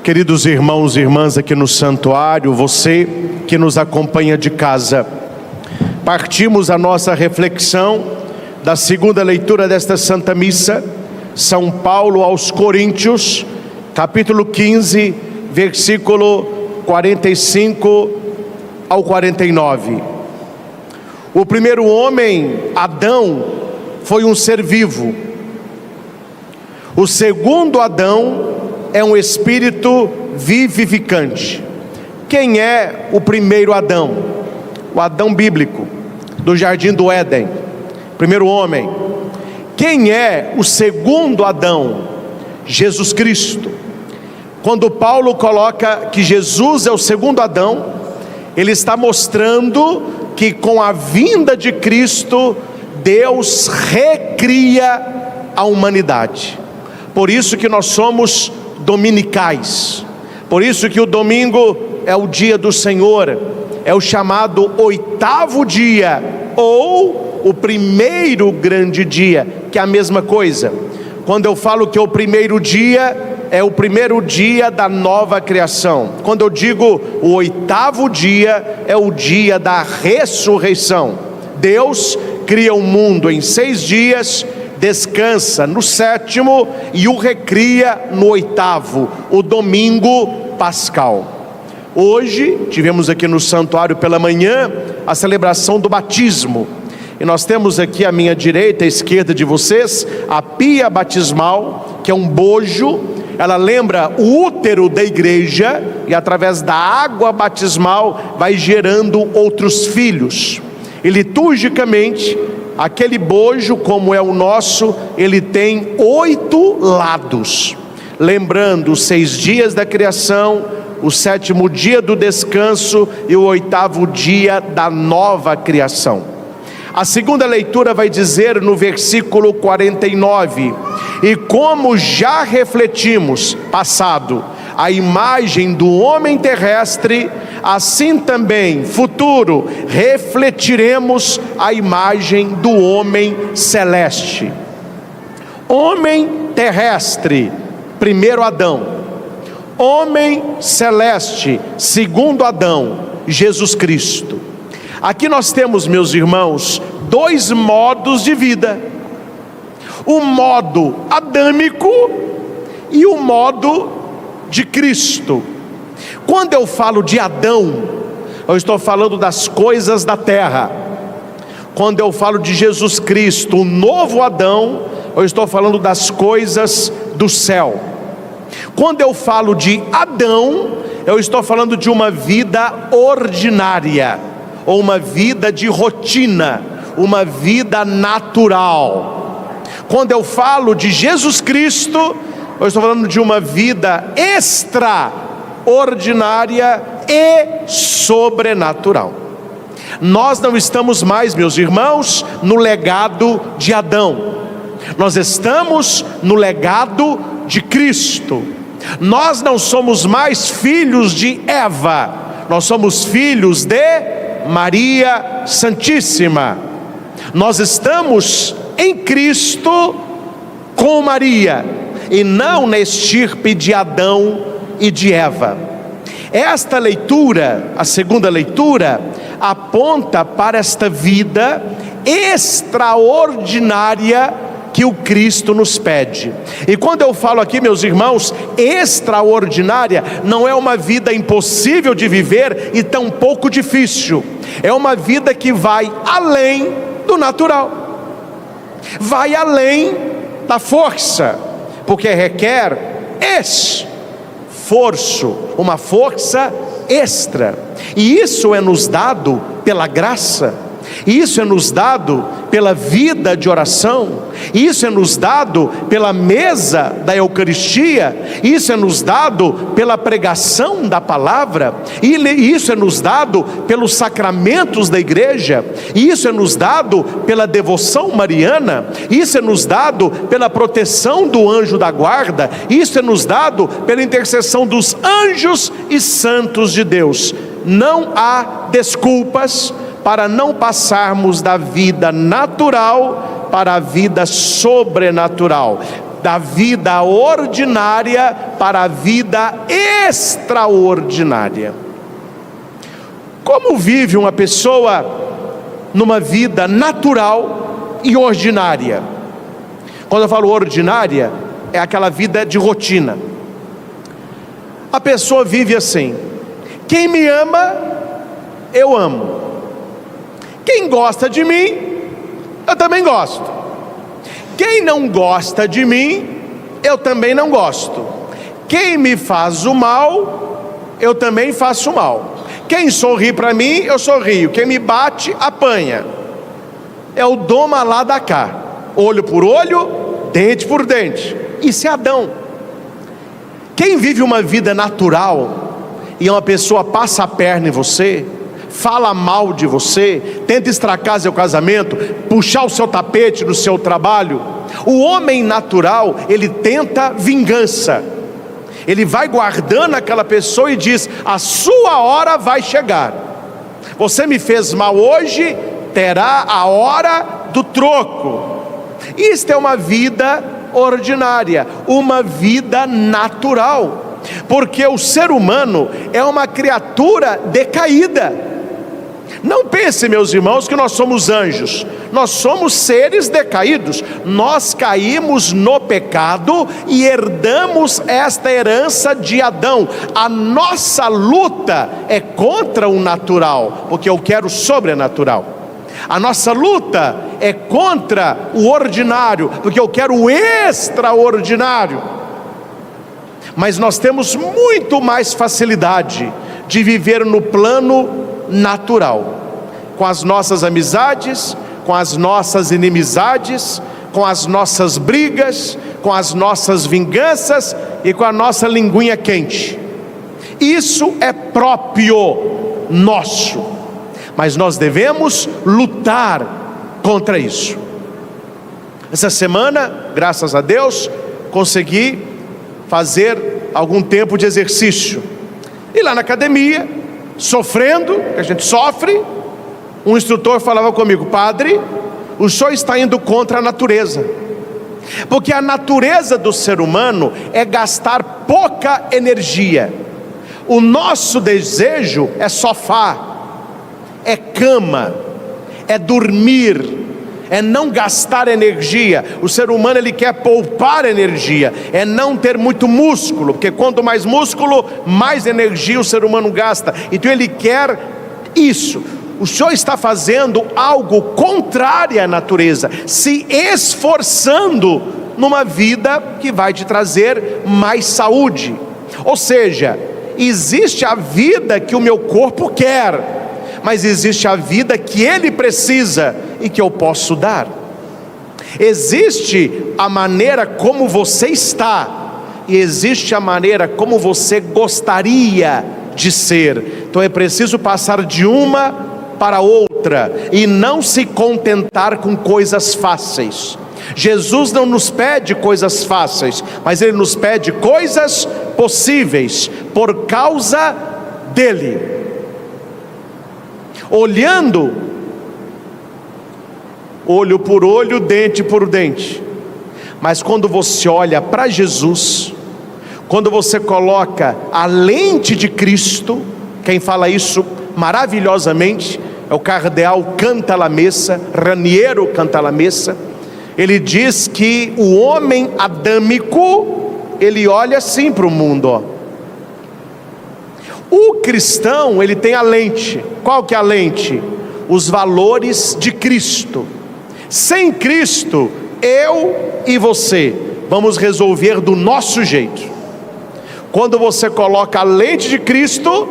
Queridos irmãos e irmãs aqui no santuário, você que nos acompanha de casa, partimos a nossa reflexão da segunda leitura desta Santa Missa, São Paulo aos Coríntios, capítulo 15, versículo 45 ao 49. O primeiro homem, Adão, foi um ser vivo. O segundo Adão é um espírito vivificante. Quem é o primeiro Adão? O Adão bíblico, do jardim do Éden, primeiro homem. Quem é o segundo Adão? Jesus Cristo. Quando Paulo coloca que Jesus é o segundo Adão, ele está mostrando que com a vinda de Cristo, Deus recria a humanidade. Por isso que nós somos dominicais, por isso que o domingo é o dia do Senhor, é o chamado oitavo dia, ou o primeiro grande dia, que é a mesma coisa. Quando eu falo que é o primeiro dia, é o primeiro dia da nova criação. Quando eu digo o oitavo dia, é o dia da ressurreição. Deus cria o mundo em 6 dias, descansa no 7º e o recria no 8º, o domingo pascal. Hoje tivemos aqui no santuário pela manhã a celebração do batismo, e nós temos aqui à minha direita, à esquerda de vocês, a pia batismal, que é um bojo. Ela lembra o útero da igreja, e através da água batismal vai gerando outros filhos. E liturgicamente, aquele bojo, como é o nosso, ele tem 8 lados, lembrando os 6 dias da criação, o 7º dia do descanso e o 8º dia da nova criação. A segunda leitura vai dizer no versículo 49: e como já refletimos, passado, a imagem do homem terrestre, assim também, futuro, refletiremos a imagem do homem celeste. Homem terrestre, primeiro Adão. Homem celeste, segundo Adão, Jesus Cristo. Aqui nós temos, meus irmãos, 2 modos de vida: o modo adâmico e o modo de Cristo. Quando eu falo de Adão, eu estou falando das coisas da terra. Quando eu falo de Jesus Cristo, o novo Adão, eu estou falando das coisas do céu. Quando eu falo de Adão, eu estou falando de uma vida ordinária, ou uma vida de rotina, uma vida natural. Quando eu falo de Jesus Cristo, eu estou falando de uma vida extraordinária e sobrenatural. Nós não estamos mais, meus irmãos, no legado de Adão. Nós estamos no legado de Cristo. Nós não somos mais filhos de Eva, nós somos filhos de Maria Santíssima. Nós estamos em Cristo com Maria, e não na estirpe de Adão e de Eva. Esta leitura, a segunda leitura, aponta para esta vida extraordinária que o Cristo nos pede. E quando eu falo aqui, meus irmãos, extraordinária, não é uma vida impossível de viver e tampouco difícil. É uma vida que vai além do natural, vai além da força, porque requer esforço, uma força extra. E isso é nos dado pela graça. Isso é nos dado pela vida de oração, isso é nos dado pela mesa da Eucaristia, isso é nos dado pela pregação da palavra, e isso é nos dado pelos sacramentos da igreja, isso é nos dado pela devoção mariana, isso é nos dado pela proteção do anjo da guarda, isso é nos dado pela intercessão dos anjos e santos de Deus. Não há desculpas para não passarmos da vida natural para a vida sobrenatural. da vida ordinária para a vida extraordinária. Como vive uma pessoa numa vida natural e ordinária? Quando eu falo ordinária, é aquela vida de rotina. A pessoa vive assim: quem me ama, eu amo. Quem gosta de mim, eu também gosto. Quem não gosta de mim, eu também não gosto. Quem me faz o mal, eu também faço o mal. Quem sorri para mim, eu sorrio. Quem me bate, apanha. É o doma lá da cá, olho por olho, dente por dente. Isso é Adão. Quem vive uma vida natural e uma pessoa passa a perna em você, fala mal de você, tenta estragar seu casamento, puxar o seu tapete no seu trabalho, o homem natural, ele tenta vingança. Ele vai guardando aquela pessoa e diz: a sua hora vai chegar. Você me fez mal hoje, terá a hora do troco. Isto é uma vida ordinária, uma vida natural, porque o ser humano é uma criatura decaída. Não pense, meus irmãos, que nós somos anjos. Nós somos seres decaídos. Nós caímos no pecado e herdamos esta herança de Adão. A nossa luta é contra o natural, porque eu quero o sobrenatural. A nossa luta é contra o ordinário, porque eu quero o extraordinário. Mas nós temos muito mais facilidade de viver no plano natural, com as nossas amizades, com as nossas inimizades, com as nossas brigas, com as nossas vinganças e com a nossa linguinha quente. Isso é próprio nosso, mas nós devemos lutar contra isso. Essa semana, graças a Deus, consegui fazer algum tempo de exercício, e lá na academia, sofrendo, que a gente sofre, um instrutor falava comigo: padre, o senhor está indo contra a natureza, porque a natureza do ser humano é gastar pouca energia. O nosso desejo é sofá, é cama, é dormir, é não gastar energia. O ser humano, ele quer poupar energia, é não ter muito músculo, porque quanto mais músculo, mais energia o ser humano gasta. Então ele quer isso. O senhor está fazendo algo contrário à natureza, se esforçando numa vida que vai te trazer mais saúde. Ou seja, existe a vida que o meu corpo quer, mas existe a vida que ele precisa e que eu posso dar. Existe a maneira como você está, e existe a maneira como você gostaria de ser. Então é preciso passar de uma para outra e não se contentar com coisas fáceis. Jesus não nos pede coisas fáceis, mas Ele nos pede coisas possíveis por causa dEle. Olhando, olho por olho, dente por dente. Mas quando você olha para Jesus, quando você coloca a lente de Cristo, quem fala isso maravilhosamente é o cardeal Cantalamessa, Raniero Cantalamessa. Ele diz que o homem adâmico, ele olha assim para o mundo, ó. O cristão, ele tem a lente. Qual que é a lente? Os valores de Cristo. Sem Cristo, eu e você vamos resolver do nosso jeito. Quando você coloca a lente de Cristo,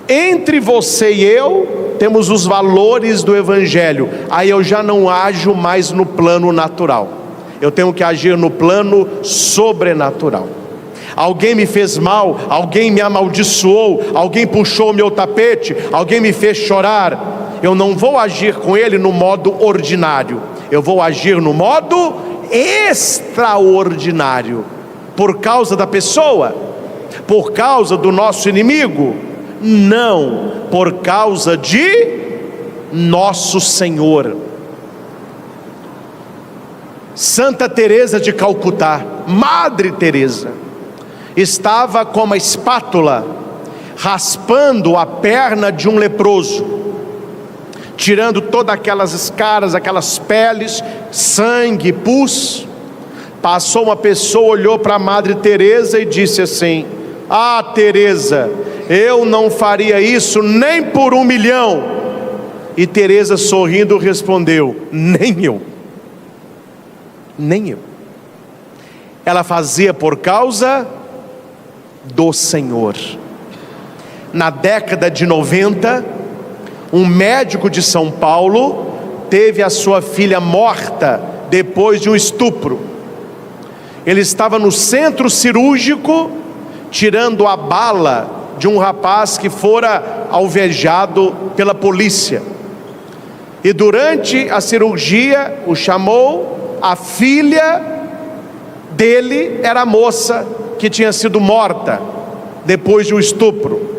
entre você e eu, temos os valores do Evangelho. Aí eu já não ajo mais no plano natural, eu tenho que agir no plano sobrenatural. Alguém me fez mal, alguém me amaldiçoou, alguém puxou o meu tapete, alguém me fez chorar. Eu não vou agir com ele no modo ordinário, eu vou agir no modo extraordinário. Por causa da pessoa? Por causa do nosso inimigo? Não, por causa de nosso Senhor. Santa Teresa de Calcutá, Madre Teresa, estava com uma espátula raspando a perna de um leproso, tirando todas aquelas escaras, aquelas peles, sangue, pus. Passou uma pessoa, olhou para a Madre Teresa e disse assim: ah, Teresa, eu não faria isso nem por 1 milhão. E Teresa, sorrindo, respondeu: nem eu, nem eu. Ela fazia por causa do Senhor. Na década de 90, um médico de São Paulo teve a sua filha morta depois de um estupro. Ele estava no centro cirúrgico tirando a bala de um rapaz que fora alvejado pela polícia. E durante a cirurgia o chamou, a filha dele era a moça que tinha sido morta depois de um estupro.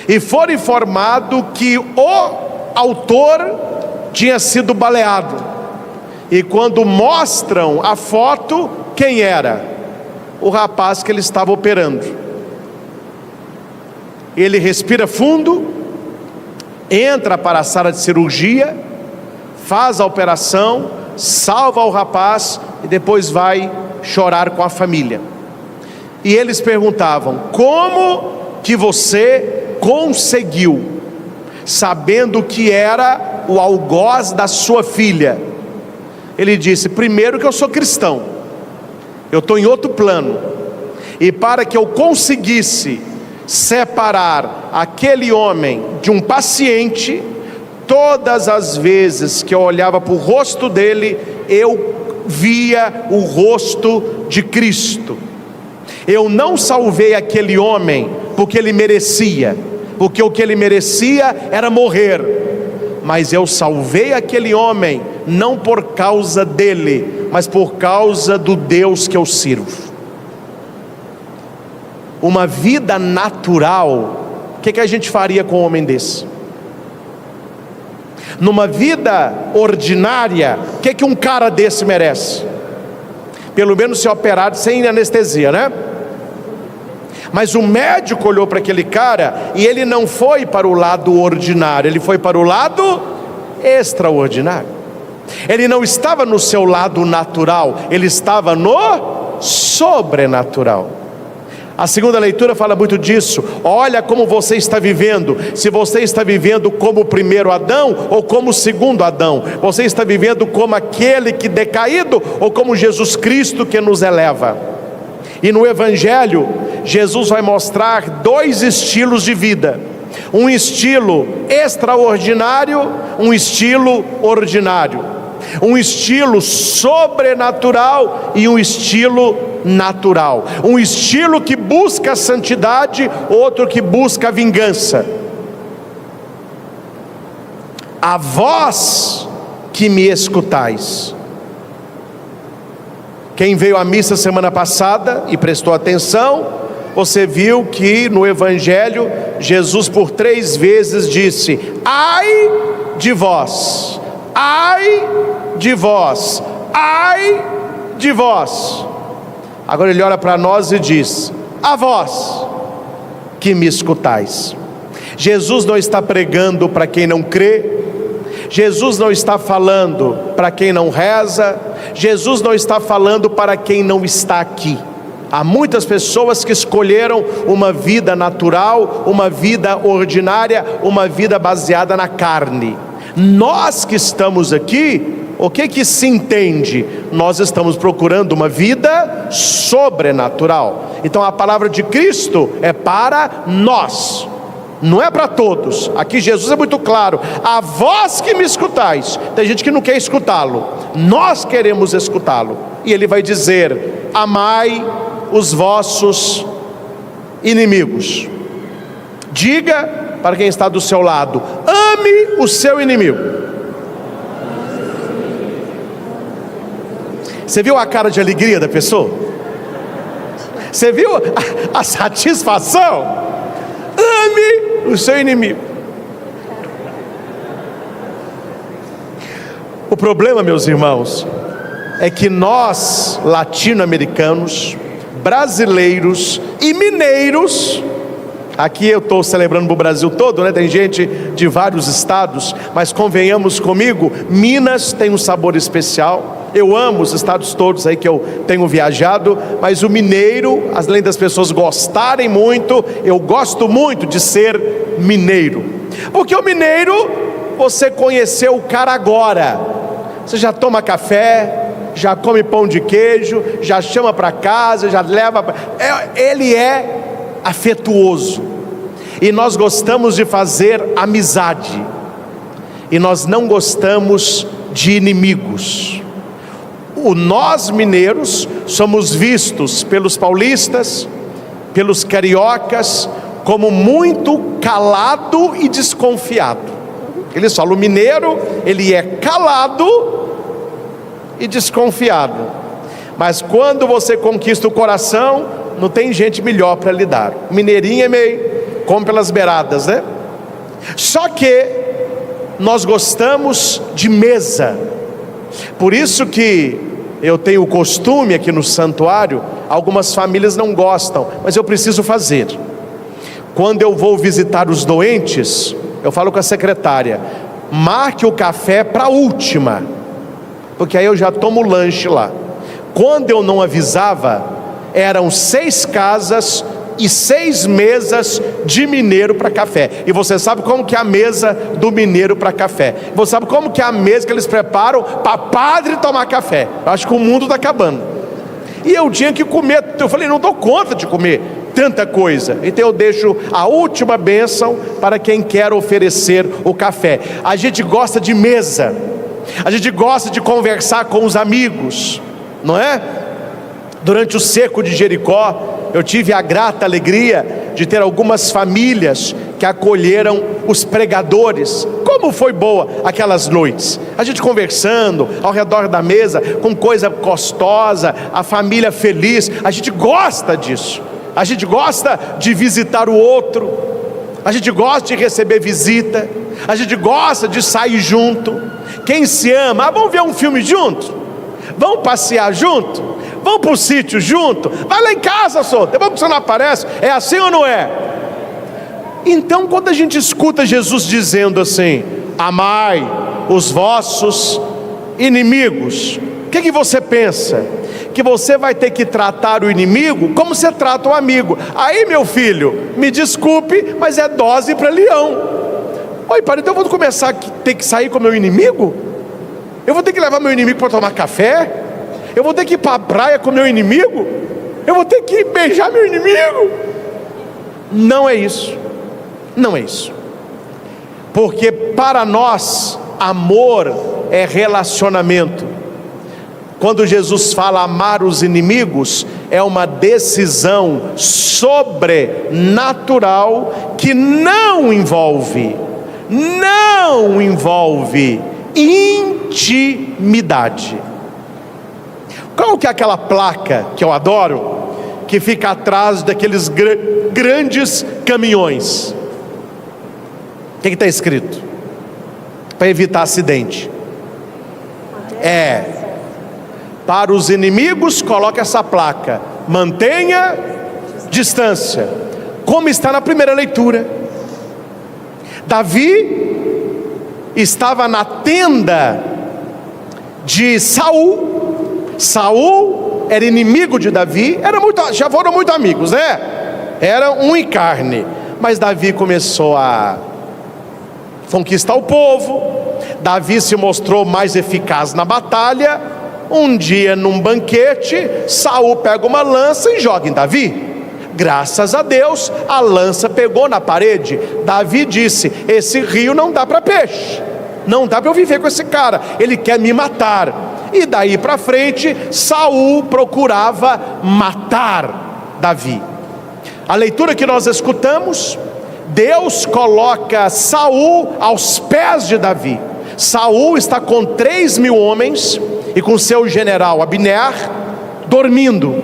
E foi informado que o autor tinha sido baleado. E quando mostram a foto, quem era? O rapaz que ele estava operando. Ele respira fundo, entra para a sala de cirurgia, faz a operação, salva o rapaz e depois vai chorar com a família. E eles perguntavam: como que você conseguiu, sabendo que era o algoz da sua filha? Ele disse: primeiro que eu sou cristão, eu estou em outro plano, e para que eu conseguisse separar aquele homem de um paciente, todas as vezes que eu olhava para o rosto dele, eu via o rosto de Cristo. Eu não salvei aquele homem porque ele merecia, porque o que ele merecia era morrer, mas eu salvei aquele homem não por causa dele, mas por causa do Deus que eu sirvo. Uma vida natural, o que a gente faria com um homem desse? Numa vida ordinária, o que um cara desse merece? Pelo menos ser operado sem anestesia, né? Mas o médico olhou para aquele cara e ele não foi para o lado ordinário, ele foi para o lado extraordinário. Ele não estava no seu lado natural, ele estava no sobrenatural. A segunda leitura fala muito disso. Olha como você está vivendo. Se você está vivendo como o primeiro Adão ou como o segundo Adão. Você está vivendo como aquele que decaído ou como Jesus Cristo que nos eleva. E no Evangelho, Jesus vai mostrar 2 estilos de vida: um estilo extraordinário, um estilo ordinário, um estilo sobrenatural e um estilo natural, um estilo que busca a santidade, outro que busca a vingança. A vós que me escutais. Quem veio à missa semana passada e prestou atenção, você viu que no Evangelho Jesus por 3 vezes disse: ai de vós, ai de vós, ai de vós. Agora ele olha para nós e diz: a vós que me escutais. Jesus não está pregando para quem não crê, Jesus não está falando para quem não reza, Jesus não está falando para quem não está aqui. Há muitas pessoas que escolheram uma vida natural, uma vida ordinária, uma vida baseada na carne. Nós que estamos aqui, o que se entende? Nós estamos procurando uma vida sobrenatural. Então a palavra de Cristo é para nós, não é para todos. Aqui Jesus é muito claro: a vós que me escutais. Tem gente que não quer escutá-lo, nós queremos escutá-lo. E ele vai dizer: amai os vossos inimigos. Diga para quem está do seu lado: ame o seu inimigo. Você viu a cara de alegria da pessoa? Você viu a satisfação? Ame o seu inimigo. O problema, meus irmãos, é que nós, latino-americanos, brasileiros e mineiros, aqui eu estou celebrando para o Brasil todo, né? Tem gente de vários estados, mas convenhamos comigo, Minas tem um sabor especial. Eu amo os estados todos aí que eu tenho viajado, mas o mineiro, além das pessoas gostarem muito, eu gosto muito de ser mineiro, porque o mineiro, você conheceu o cara agora, você já toma café, já come pão de queijo, já chama para casa, já leva ele é afetuoso, e nós gostamos de fazer amizade, e nós não gostamos de inimigos. Nós mineiros somos vistos pelos paulistas, pelos cariocas, como muito calado e desconfiado. Eles falam, o mineiro, ele é calado e desconfiado, mas quando você conquista o coração, não tem gente melhor para lidar. O mineirinho é meio, come pelas beiradas, né? Só que nós gostamos de mesa, por isso que eu tenho o costume aqui no santuário, algumas famílias não gostam, mas eu preciso fazer. Quando eu vou visitar os doentes, eu falo com a secretária, marque o café para a última, porque aí eu já tomo o lanche lá. Quando eu não avisava, eram 6 casas e 6 mesas de mineiro para café. E você sabe como que é a mesa do mineiro para café? Você sabe como que é a mesa que eles preparam para padre tomar café? Eu acho que o mundo está acabando. E eu tinha que comer, eu falei, não dou conta de comer tanta coisa, então eu deixo a última bênção para quem quer oferecer o café. A gente gosta de mesa, a gente gosta de conversar com os amigos, não é? Durante o cerco de Jericó, eu tive a grata alegria de ter algumas famílias que acolheram os pregadores. Como foi boa aquelas noites, a gente conversando ao redor da mesa, com coisa gostosa, a família feliz. A gente gosta disso, a gente gosta de visitar o outro, a gente gosta de receber visita, a gente gosta de sair junto. Quem se ama, vamos ver um filme junto, vamos passear junto, vamos para o sítio junto, vai lá em casa, só depois que você não aparece. É assim ou não é? Então quando a gente escuta Jesus dizendo assim, amai os vossos inimigos, o que você pensa? Que você vai ter que tratar o inimigo como você trata o amigo. Aí, meu filho, me desculpe, mas é dose para leão. Oi, pai, então eu vou começar a ter que sair com meu inimigo? Eu vou ter que levar meu inimigo para tomar café? Eu vou ter que ir para a praia com meu inimigo? Eu vou ter que beijar meu inimigo? Não é isso, não é isso, porque para nós, amor é relacionamento. Quando Jesus fala amar os inimigos, é uma decisão sobrenatural que não envolve intimidade. Qual que é aquela placa que eu adoro, que fica atrás daqueles grandes caminhões? O que está escrito? Para evitar acidente. Para os inimigos, coloca essa placa: mantenha distância. Como está na primeira leitura, Davi estava na tenda de Saul. Saul era inimigo de Davi, já foram muito amigos, né? Era um em carne. Mas Davi começou a conquistar o povo. Davi se mostrou mais eficaz na batalha. Um dia, num banquete, Saul pega uma lança e joga em Davi. Graças a Deus, a lança pegou na parede. Davi disse: esse rio não dá para peixe, não dá para eu viver com esse cara, ele quer me matar. E daí para frente, Saul procurava matar Davi. A leitura que nós escutamos, Deus coloca Saul aos pés de Davi. Saul está com 3.000 homens e com seu general Abner dormindo,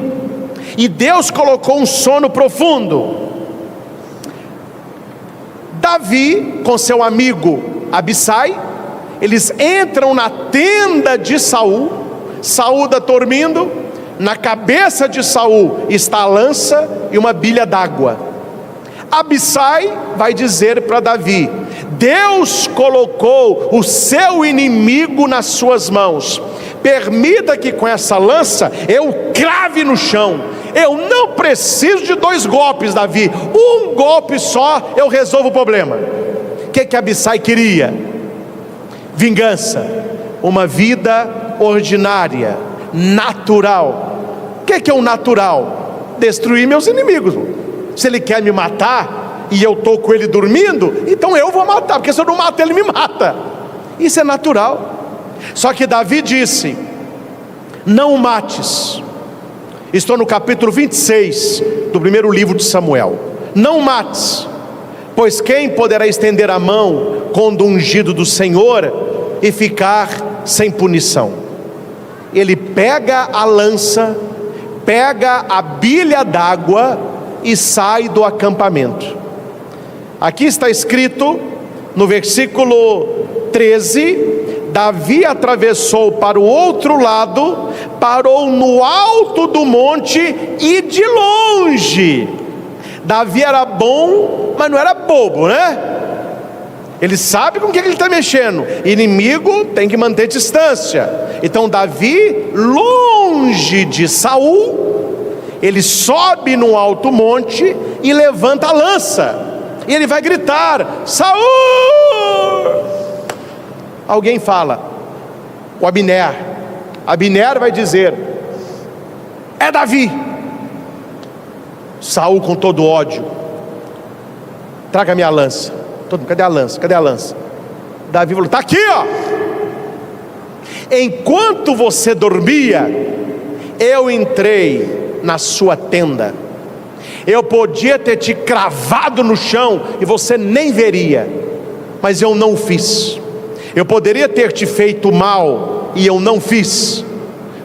e Deus colocou um sono profundo. Davi com seu amigo Abissai, eles entram na tenda de Saul, Saul está dormindo, na cabeça de Saul está a lança e uma bilha d'água. Abissai vai dizer para Davi: Deus colocou o seu inimigo nas suas mãos, permita que com essa lança eu crave no chão. Eu não preciso de 2 golpes, Davi, um golpe só eu resolvo o problema. O que Abissai queria? Vingança, uma vida ordinária, natural. O que é o natural? Destruir meus inimigos. Se ele quer me matar e eu estou com ele dormindo, então eu vou matar, porque se eu não mato ele me mata. Isso é natural. Só que Davi disse: não o mates. Estou no capítulo 26 do primeiro livro de Samuel. Não o mates, pois quem poderá estender a mão contra o ungido do Senhor e ficar sem punição? Ele pega a lança, pega a bilha d'água e sai do acampamento. Aqui está escrito no versículo 13: Davi atravessou para o outro lado, parou no alto do monte e de longe. Davi era bom, mas não era bobo, né? Ele sabe com o que ele está mexendo. Inimigo tem que manter distância. Então Davi, longe de Saul, ele sobe no alto monte e levanta a lança. E ele vai gritar: Saul! Alguém fala, o Abner. Abner vai dizer: é Davi. Saul, com todo ódio: traga minha lança. Todo mundo: cadê a lança? Cadê a lança? Davi falou: está aqui, ó. Enquanto você dormia, eu entrei na sua tenda. Eu podia ter te cravado no chão e você nem veria, mas eu não fiz. Eu poderia ter te feito mal e eu não fiz.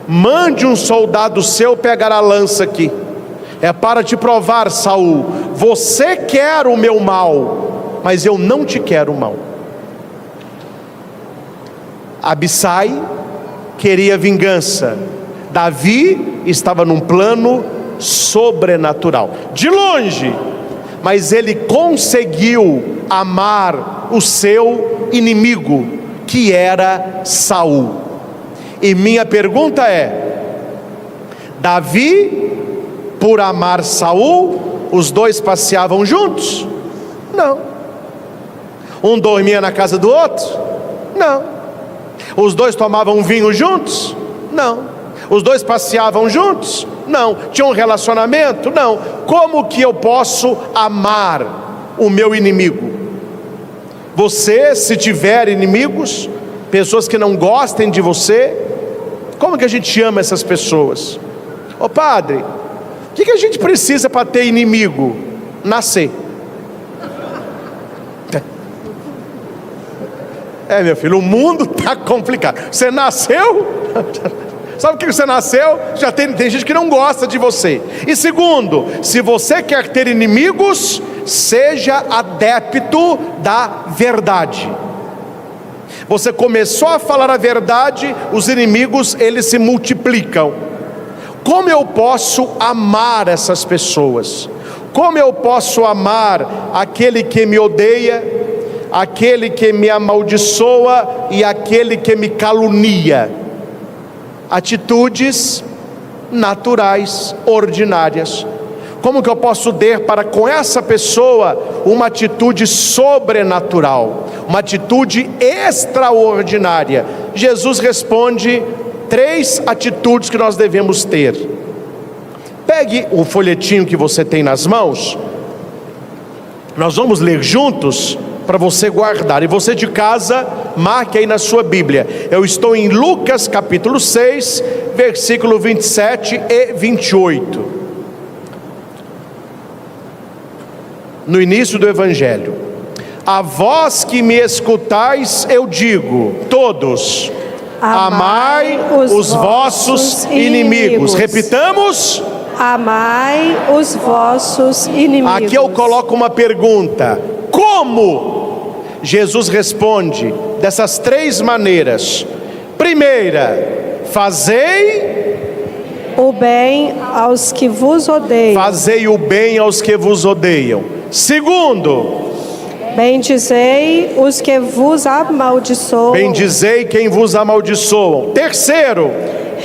Mande um soldado seu pegar a lança aqui. É para te provar, Saul, você quer o meu mal, mas eu não te quero mal. Abissai queria vingança. Davi estava num plano sobrenatural, de longe, mas ele conseguiu amar o seu inimigo, que era Saul. E minha pergunta é: Davi, por amar Saul, os dois passeavam juntos? Não. Um dormia na casa do outro? Não. Os dois tomavam vinho juntos? Não. Os dois passeavam juntos? Não. Tinham um relacionamento? Não. Como que eu posso amar o meu inimigo? Você, se tiver inimigos, pessoas que não gostem de você, como que a gente ama essas pessoas? Ô padre, o que a gente precisa para ter inimigo? Nascer. Meu filho, o mundo está complicado. Você nasceu, sabe o que você nasceu? Já tem gente que não gosta de você. E segundo, se você quer ter inimigos, seja adepto da verdade. Você começou a falar a verdade, os inimigos, eles se multiplicam. Como eu posso amar essas pessoas? Como eu posso amar aquele que me odeia, aquele que me amaldiçoa e aquele que me calunia? Atitudes naturais, ordinárias. Como que eu posso ter para com essa pessoa uma atitude sobrenatural, uma atitude extraordinária? Jesus responde 3 atitudes que nós devemos ter. Pegue o folhetinho que você tem nas mãos, nós vamos ler juntos para você guardar, e você de casa, marque aí na sua Bíblia. Eu estou em Lucas capítulo 6, versículo 27 e 28. No início do Evangelho: a vós que me escutais, eu digo, todos, amai os vossos inimigos. Repitamos: amai os vossos inimigos. Aqui eu coloco uma pergunta: como? Jesus responde dessas 3 maneiras. Primeira, fazei o bem aos que vos odeiam. Fazei o bem aos que vos odeiam. Segundo, Bendizei os que vos amaldiçoam. bendizei quem vos amaldiçoam. Terceiro,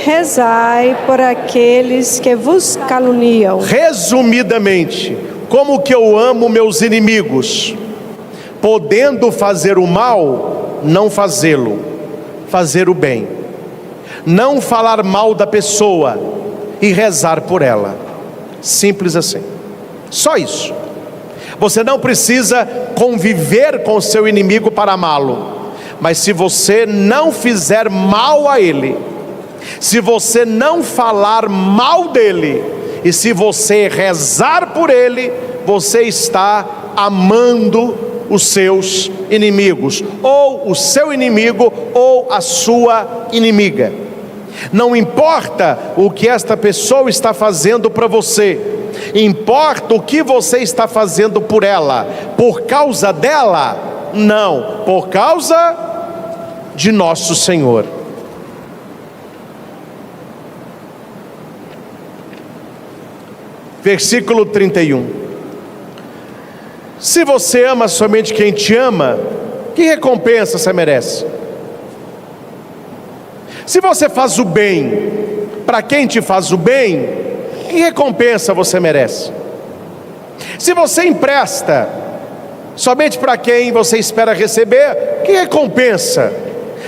Rezai por aqueles que vos caluniam. resumidamente, como que eu amo meus inimigos? Podendo fazer o mal, não fazê-lo, fazer o bem. Não falar mal da pessoa e rezar por ela. Simples assim. Só isso. Você não precisa conviver com o seu inimigo para amá-lo. Mas se você não fizer mal a ele, se você não falar mal dele, e se você rezar por ele, você está amando os seus inimigos, ou o seu inimigo, ou a sua inimiga. Não importa o que esta pessoa está fazendo para você, importa o que você está fazendo por ela. Por causa dela? Não, por causa de nosso Senhor. Versículo 31. Se você ama somente quem te ama, que recompensa você merece? Se você faz o bem para quem te faz o bem, que recompensa você merece? Se você empresta somente para quem você espera receber, que recompensa?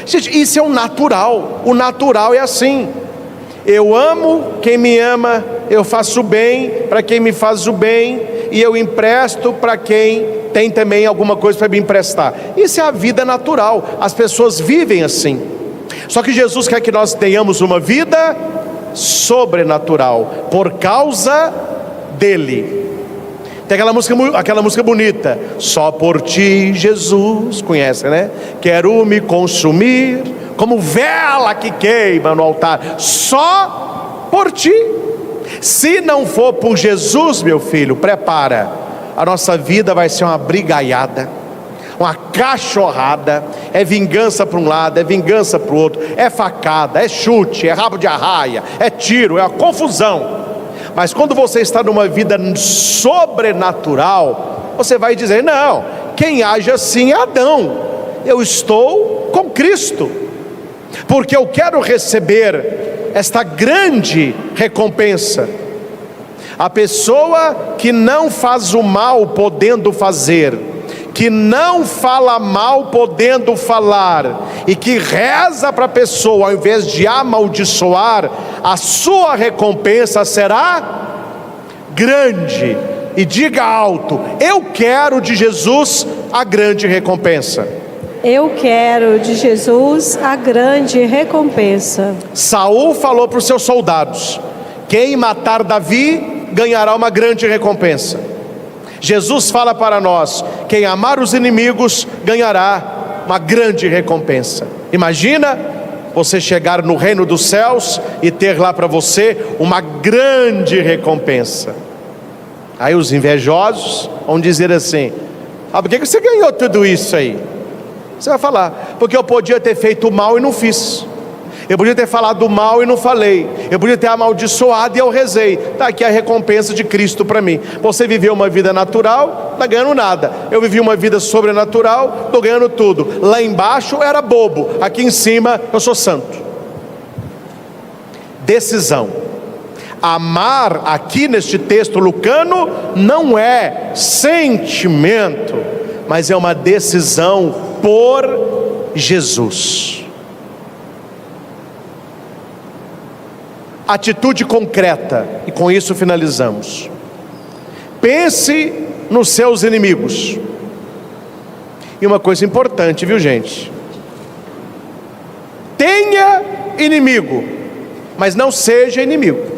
Gente, isso é o natural é assim. Eu amo quem me ama, eu faço o bem para quem me faz o bem, e eu empresto para quem tem também alguma coisa para me emprestar. Isso é a vida natural, as pessoas vivem assim. Só que Jesus quer que nós tenhamos uma vida sobrenatural, por causa dele. Tem aquela música bonita: só por ti, Jesus, conhece, né? Quero me consumir como vela que queima no altar, só por ti. Se não for por Jesus, meu filho, prepara, a nossa vida vai ser uma brigaiada, uma cachorrada. É vingança para um lado, é vingança para o outro, é facada, é chute, é rabo de arraia, é tiro, é uma confusão. Mas quando você está numa vida sobrenatural, você vai dizer: não, quem age assim é Adão, eu estou com Cristo, porque eu quero receber esta grande recompensa. A pessoa que não faz o mal podendo fazer, que não fala mal podendo falar, e que reza para a pessoa ao invés de amaldiçoar, a sua recompensa será grande. E diga alto: eu quero de Jesus a grande recompensa. Eu quero de Jesus a grande recompensa. Saul falou para os seus soldados: quem matar Davi ganhará uma grande recompensa. Jesus fala para nós: quem amar os inimigos ganhará uma grande recompensa. Imagina você chegar no reino dos céus e ter lá para você uma grande recompensa. Aí os invejosos vão dizer assim: por que você ganhou tudo isso aí? Você vai falar: porque eu podia ter feito mal e não fiz, eu podia ter falado mal e não falei, eu podia ter amaldiçoado e eu rezei. Está aqui a recompensa de Cristo para mim. Você viveu uma vida natural, não está ganhando nada. Eu vivi uma vida sobrenatural, estou ganhando tudo. Lá embaixo era bobo, aqui em cima eu sou santo. Decisão. Amar aqui neste texto lucano não é sentimento, mas é uma decisão por Jesus. Atitude concreta, e com isso finalizamos. Pense nos seus inimigos. E uma coisa importante, viu, gente? Tenha inimigo, mas não seja inimigo.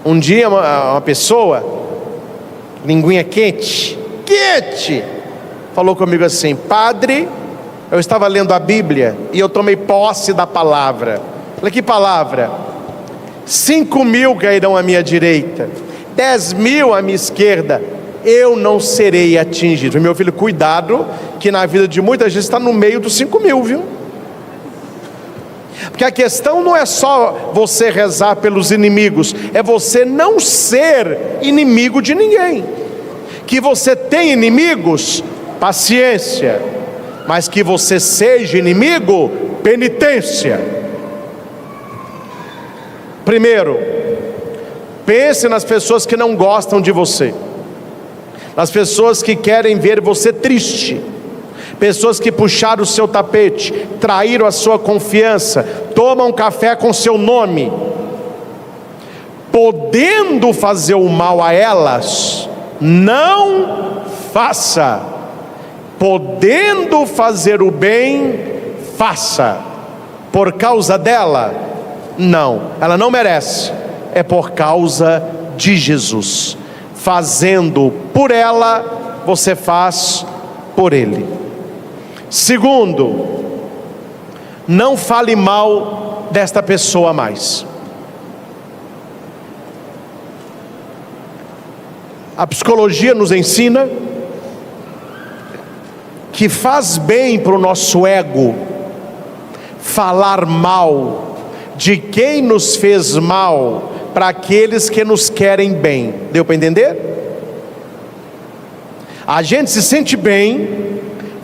Um dia uma pessoa, linguinha quente, falou comigo assim: padre, eu estava lendo a Bíblia e eu tomei posse da palavra. Falei: que palavra? 5.000 cairão à minha direita, 10.000 à minha esquerda, eu não serei atingido. Meu filho, cuidado, que na vida de muita gente está no meio dos 5.000, viu? Porque a questão não é só você rezar pelos inimigos, é você não ser inimigo de ninguém. Que você tem inimigos, paciência, mas que você seja inimigo, penitência. Primeiro, pense nas pessoas que não gostam de você, nas pessoas que querem ver você triste, pessoas que puxaram o seu tapete, traíram a sua confiança, tomam café com seu nome, podendo fazer o mal a elas, não faça. Podendo fazer o bem, faça. Por causa dela, não, ela não merece. É por causa de Jesus. Fazendo por ela, você faz por ele. Segundo, não fale mal desta pessoa mais. A psicologia nos ensina que faz bem para o nosso ego falar mal de quem nos fez mal para aqueles que nos querem bem. Deu para entender? A gente se sente bem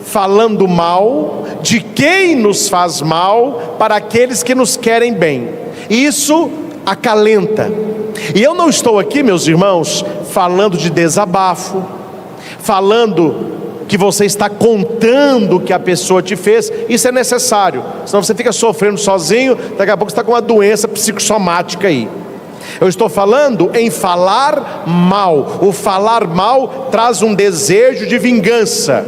falando mal de quem nos faz mal para aqueles que nos querem bem. Isso acalenta. E eu não estou aqui, meus irmãos, falando de desabafo, falando que você está contando o que a pessoa te fez. Isso é necessário, senão você fica sofrendo sozinho, daqui a pouco você está com uma doença psicossomática aí. Eu estou falando em falar mal. O falar mal traz um desejo de vingança.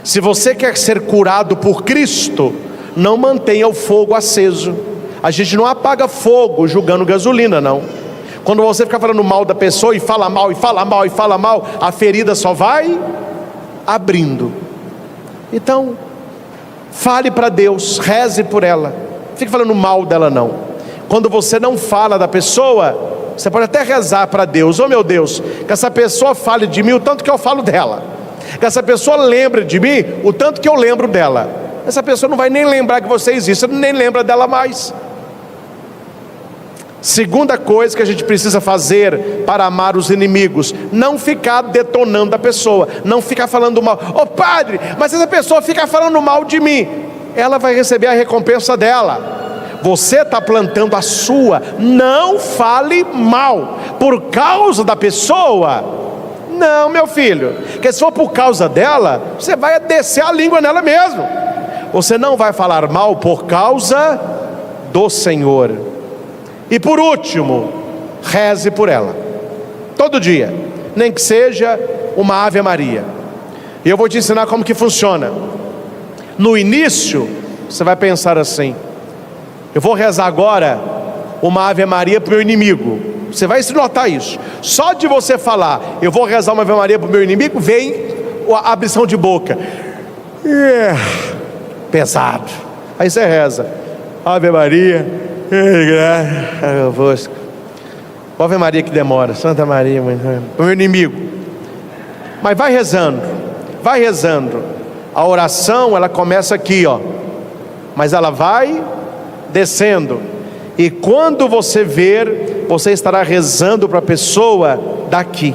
Se você quer ser curado por Cristo, não mantenha o fogo aceso. A gente não apaga fogo jogando gasolina, não. Quando você ficar falando mal da pessoa e fala mal, e fala mal, e fala mal, a ferida só vai abrindo. Então, fale para Deus, reze por ela. Não fique falando mal dela, não. Quando você não fala da pessoa, você pode até rezar para Deus: oh meu Deus, que essa pessoa fale de mim o tanto que eu falo dela, que essa pessoa lembre de mim o tanto que eu lembro dela. Essa pessoa não vai nem lembrar que você existe, nem lembra dela mais. Segunda coisa que a gente precisa fazer para amar os inimigos: não ficar detonando a pessoa, não ficar falando mal. Ô padre, mas essa pessoa fica falando mal de mim, ela vai receber a recompensa dela. Você está plantando a sua. Não fale mal por causa da pessoa. Não, meu filho, que se for por causa dela, você vai descer a língua nela mesmo. Você não vai falar mal por causa do Senhor. E por último, reze por ela, todo dia, nem que seja uma Ave Maria. E eu vou te ensinar como que funciona. No início, você vai pensar assim: eu vou rezar agora uma Ave Maria para o meu inimigo. Você vai se notar isso. Só de você falar, eu vou rezar uma Ave Maria para o meu inimigo, vem a abrição de boca. Pesado. Aí você reza: Ave Maria, Ave Maria que demora, Santa Maria, para o meu inimigo. Mas vai rezando, vai rezando. A oração, ela começa aqui, ó, mas ela vai descendo. E quando você ver, você estará rezando para a pessoa daqui.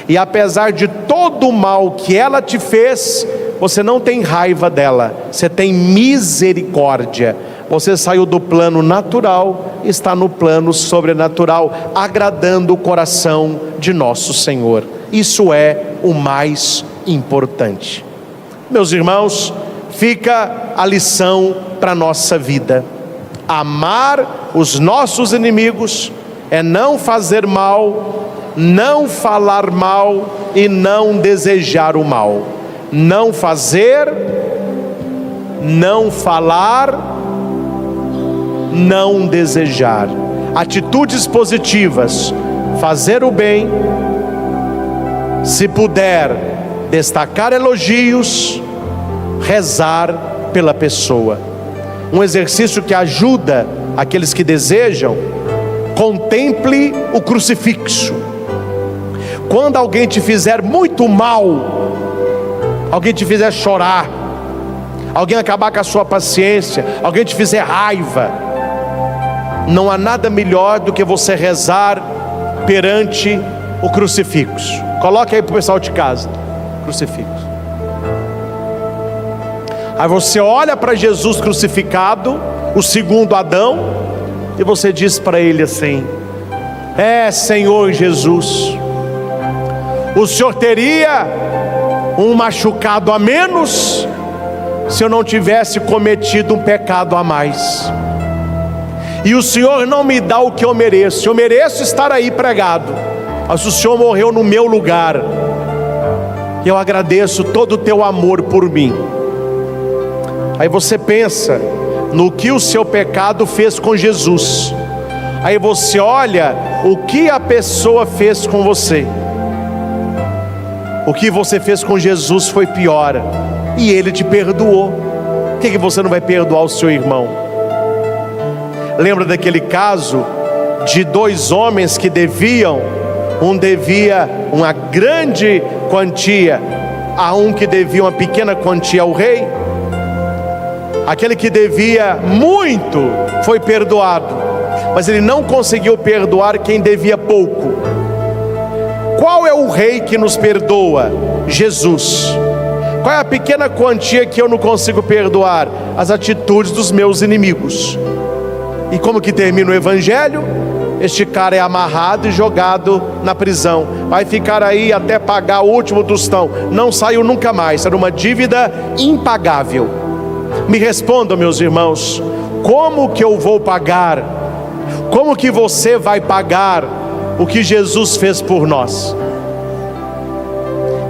E apesar de todo o mal que ela te fez, você não tem raiva dela, você tem misericórdia. Você saiu do plano natural, está no plano sobrenatural, agradando o coração de nosso Senhor. Isso é o mais importante. Meus irmãos, fica a lição para a nossa vida. Amar os nossos inimigos é não fazer mal, não falar mal e não desejar o mal. Não fazer, não falar, não desejar. Atitudes positivas: fazer o bem, se puder, destacar elogios, rezar pela pessoa. Um exercício que ajuda aqueles que desejam: contemple o crucifixo. Quando alguém te fizer muito mal, alguém te fizer chorar, alguém acabar com a sua paciência, alguém te fizer raiva, não há nada melhor do que você rezar perante o crucifixo. Coloque aí para o pessoal de casa, crucifixo. Aí você olha para Jesus crucificado, o segundo Adão, e você diz para ele assim: Senhor Jesus, o Senhor teria um machucado a menos se eu não tivesse cometido um pecado a mais. E o Senhor não me dá o que eu mereço. Eu mereço estar aí pregado, mas o Senhor morreu no meu lugar. Eu agradeço todo o teu amor por mim. Aí você pensa no que o seu pecado fez com Jesus. Aí você olha o que a pessoa fez com você. O que você fez com Jesus foi pior, e Ele te perdoou. Por que você não vai perdoar o seu irmão? Lembra daquele caso de dois homens que deviam? Um devia uma grande quantia a um que devia uma pequena quantia ao rei. Aquele que devia muito foi perdoado, mas ele não conseguiu perdoar quem devia pouco. Qual é o rei que nos perdoa? Jesus. Qual é a pequena quantia que eu não consigo perdoar? As atitudes dos meus inimigos. E como que termina o evangelho? Este cara é amarrado e jogado na prisão, vai ficar aí até pagar o último tostão. Não saiu nunca mais, era uma dívida impagável. Me respondam, meus irmãos, como que eu vou pagar? Como que você vai pagar o que Jesus fez por nós?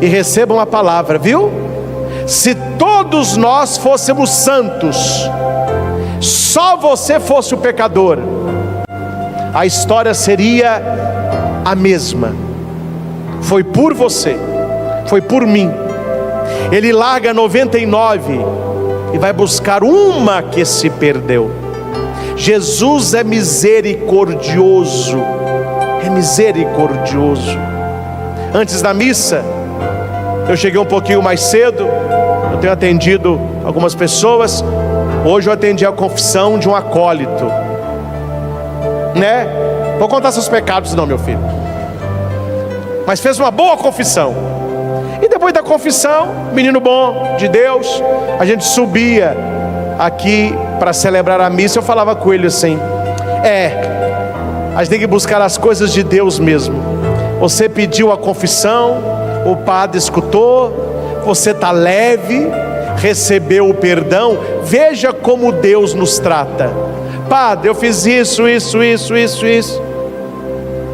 E recebam a palavra, viu? Se todos nós fôssemos santos, só você fosse o pecador, a história seria a mesma. Foi por você, foi por mim. Ele larga 99 e vai buscar uma que se perdeu. Jesus é misericordioso, é misericordioso. Antes da missa, eu cheguei um pouquinho mais cedo, eu tenho atendido algumas pessoas. Hoje eu atendi a confissão de um acólito, né? Vou contar seus pecados não, meu filho, mas fez uma boa confissão. E depois da confissão, menino bom de Deus, a gente subia aqui para celebrar a missa. Eu falava com ele assim: a gente tem que buscar as coisas de Deus mesmo. Você pediu a confissão, o padre escutou, você está leve, recebeu o perdão. Veja como Deus nos trata. Padre, eu fiz isso.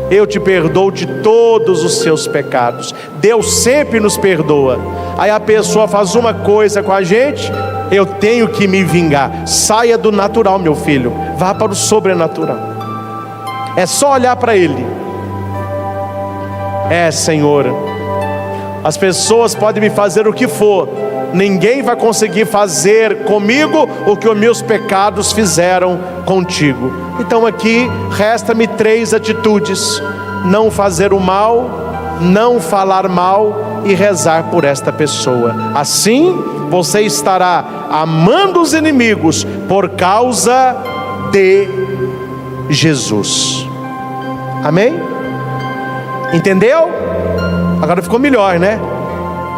Eu te perdoo de todos os seus pecados. Deus sempre nos perdoa. Aí a pessoa faz uma coisa com a gente, eu tenho que me vingar. Saia do natural, meu filho, vá para o sobrenatural. É só olhar para Ele. Senhor, as pessoas podem me fazer o que for, ninguém vai conseguir fazer comigo o que os meus pecados fizeram contigo. Então aqui resta-me 3 atitudes: não fazer o mal, não falar mal e rezar por esta pessoa. Assim você estará amando os inimigos por causa de Jesus. Amém? Entendeu? Agora ficou melhor, né?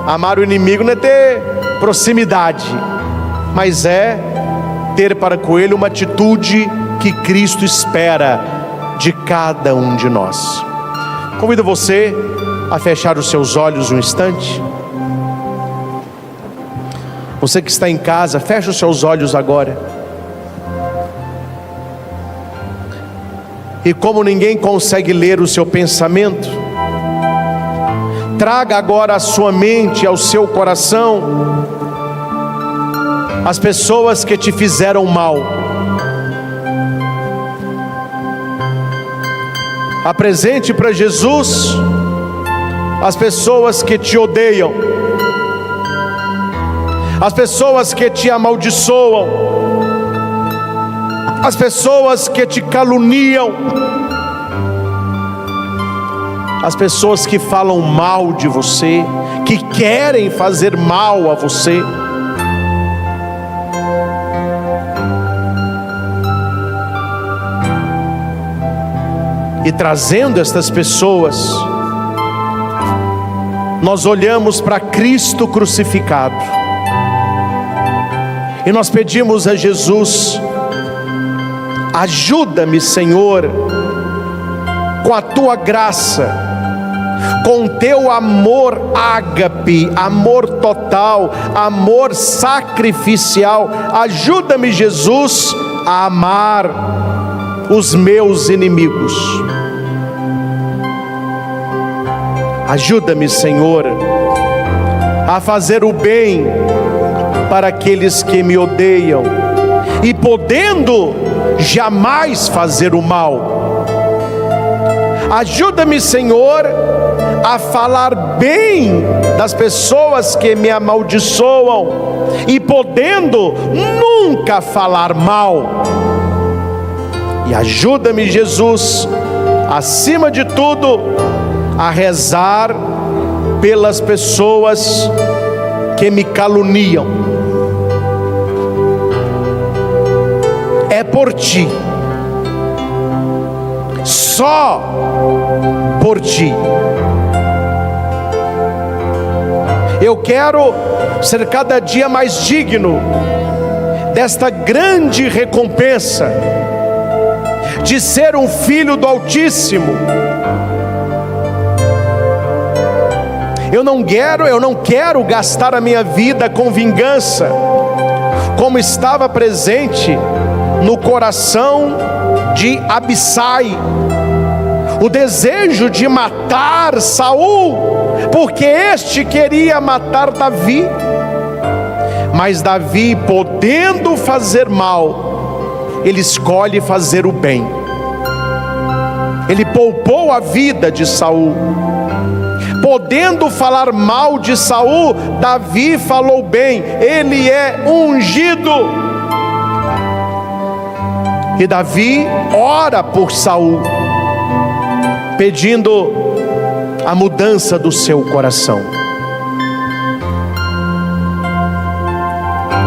Amar o inimigo não é ter proximidade, mas é ter para com ele uma atitude que Cristo espera de cada um de nós. Convido você a fechar os seus olhos um instante. Você que está em casa, feche os seus olhos agora. E como ninguém consegue ler o seu pensamento, traga agora à sua mente, ao seu coração, as pessoas que te fizeram mal. Apresente para Jesus as pessoas que te odeiam, as pessoas que te amaldiçoam, as pessoas que te caluniam, as pessoas que falam mal de você, que querem fazer mal a você. e trazendo estas pessoas, nós olhamos para Cristo crucificado e nós pedimos a Jesus: ajuda-me, Senhor, com a tua graça, com teu amor ágape, amor total, amor sacrificial. Ajuda-me, Jesus, a amar os meus inimigos. Ajuda-me, Senhor, a fazer o bem para aqueles que me odeiam, e podendo, jamais fazer o mal. Ajuda-me, Senhor, a falar bem das pessoas que me amaldiçoam, e podendo, nunca falar mal. E ajuda-me, Jesus, acima de tudo, a rezar pelas pessoas que me caluniam. É por ti, só por ti. Eu quero ser cada dia mais digno desta grande recompensa de ser um filho do Altíssimo. Eu não quero gastar a minha vida com vingança, como estava presente no coração de Abissai, o desejo de matar Saul, porque este queria matar Davi. Mas Davi, podendo fazer mal, ele escolhe fazer o bem. Ele poupou a vida de Saul. Podendo falar mal de Saul, Davi falou bem. Ele é ungido. E Davi ora por Saul, pedindo a mudança do seu coração.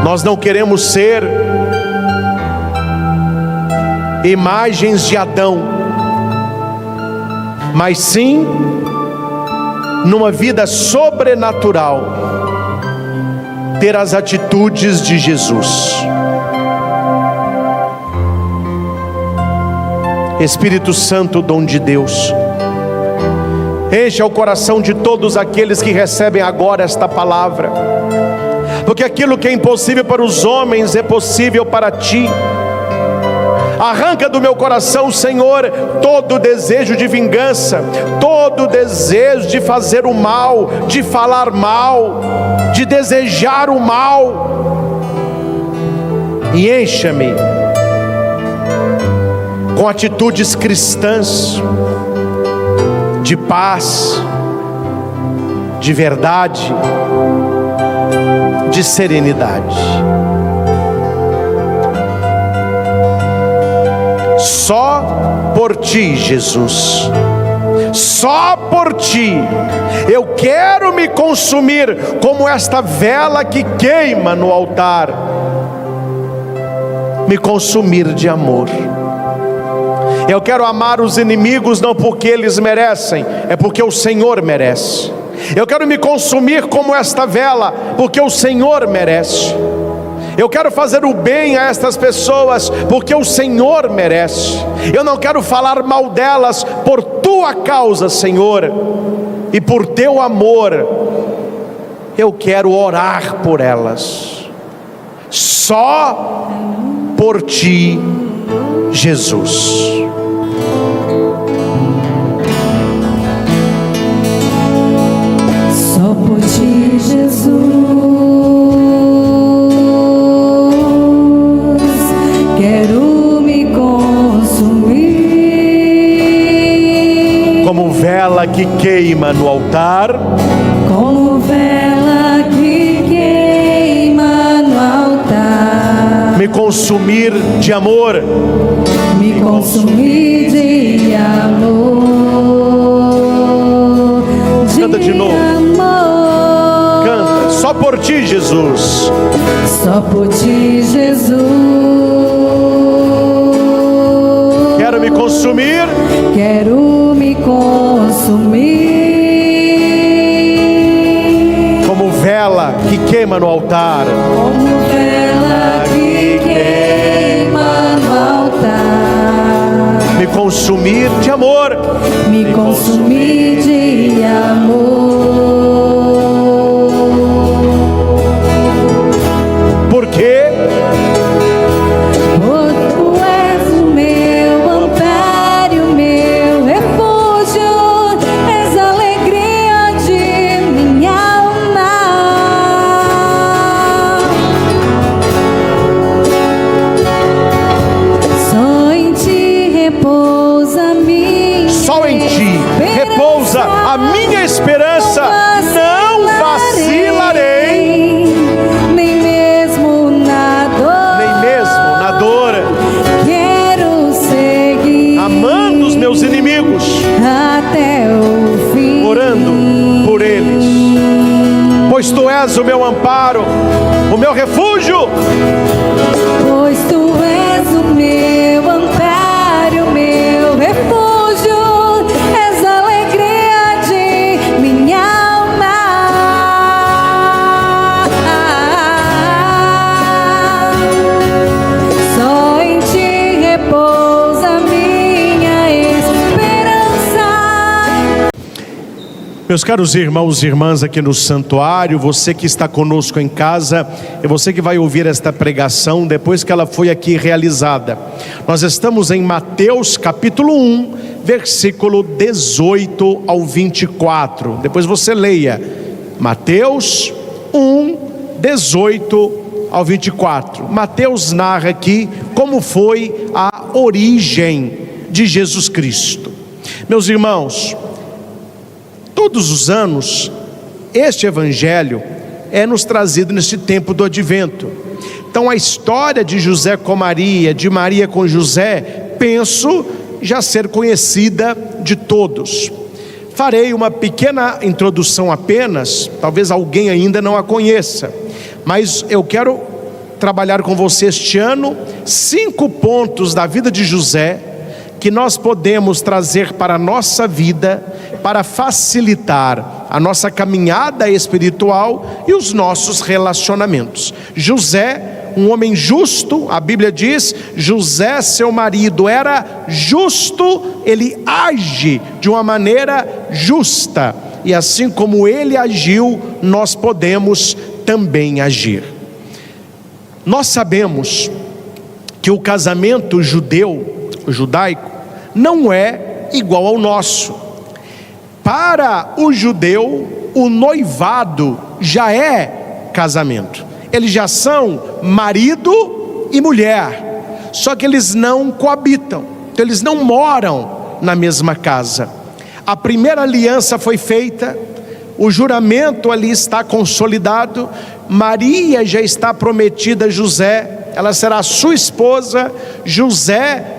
Nós não queremos ser imagens de Adão, mas sim, numa vida sobrenatural, ter as atitudes de Jesus. Espírito Santo, dom de Deus, encha o coração de todos aqueles que recebem agora esta palavra, porque aquilo que é impossível para os homens é possível para ti. Arranca do meu coração, Senhor, todo desejo de vingança, todo desejo de fazer o mal, de falar mal, de desejar o mal, e encha-me com atitudes cristãs, de paz, de verdade, de serenidade. Só por ti, Jesus, só por ti, eu quero me consumir como esta vela que queima no altar, me consumir de amor. Eu quero amar os inimigos não porque eles merecem, é porque o Senhor merece. Eu quero me consumir como esta vela, porque o Senhor merece. Eu quero fazer o bem a estas pessoas, porque o Senhor merece. Eu não quero falar mal delas por tua causa, Senhor, e por teu amor. Eu quero orar por elas, só por ti, Jesus. Só por ti, Jesus, quero me consumir como vela que queima no altar, como vela que queima no altar, me consumir de amor, me consumir de amor. Canta de novo. Canta. Só por ti, Jesus. Só por ti, Jesus. Quero me consumir. Quero queima no altar. como vela que queima no altar. Me consumir de amor. Me consumir de amor. Porque Tu és o meu amparo, o meu refúgio, és a alegria de minha alma. Só em ti repousa minha só em ti repousa a minha esperança. Não vacilarei, nem mesmo na dor. nem mesmo na dor, Quero seguir amando os meus inimigos, até o fim, orando por eles. Pois tu és o meu amparo, o meu refúgio. pois tu és o meu amparo, o meu refúgio, és a alegria de minha alma. Só em ti repousa minha esperança. Meus caros irmãos e irmãs aqui no santuário, você que está conosco em casa e você que vai ouvir esta pregação depois que ela foi aqui realizada, nós estamos em Mateus capítulo 1, versículo 18 ao 24. Depois você leia Mateus 1, 18 ao 24. Mateus narra aqui como foi a origem de Jesus Cristo. Meus irmãos, todos os anos, este evangelho é nos trazido neste tempo do advento. Então a história de José com Maria, de Maria com José, penso já ser conhecida de todos. Farei uma pequena introdução apenas, talvez alguém ainda não a conheça, mas eu quero trabalhar com você este ano 5 pontos da vida de José que nós podemos trazer para a nossa vida, para facilitar a nossa caminhada espiritual e os nossos relacionamentos. José, um homem justo, a Bíblia diz, José, seu marido, era justo, ele age de uma maneira justa, e assim como ele agiu, nós podemos também agir. Nós sabemos que o casamento judaico, não é igual ao nosso. Para o judeu, o noivado já é casamento. Eles já são marido e mulher, só que eles não coabitam, então eles não moram na mesma casa. A primeira aliança foi feita, o juramento ali está consolidado, Maria já está prometida a José, ela será sua esposa, José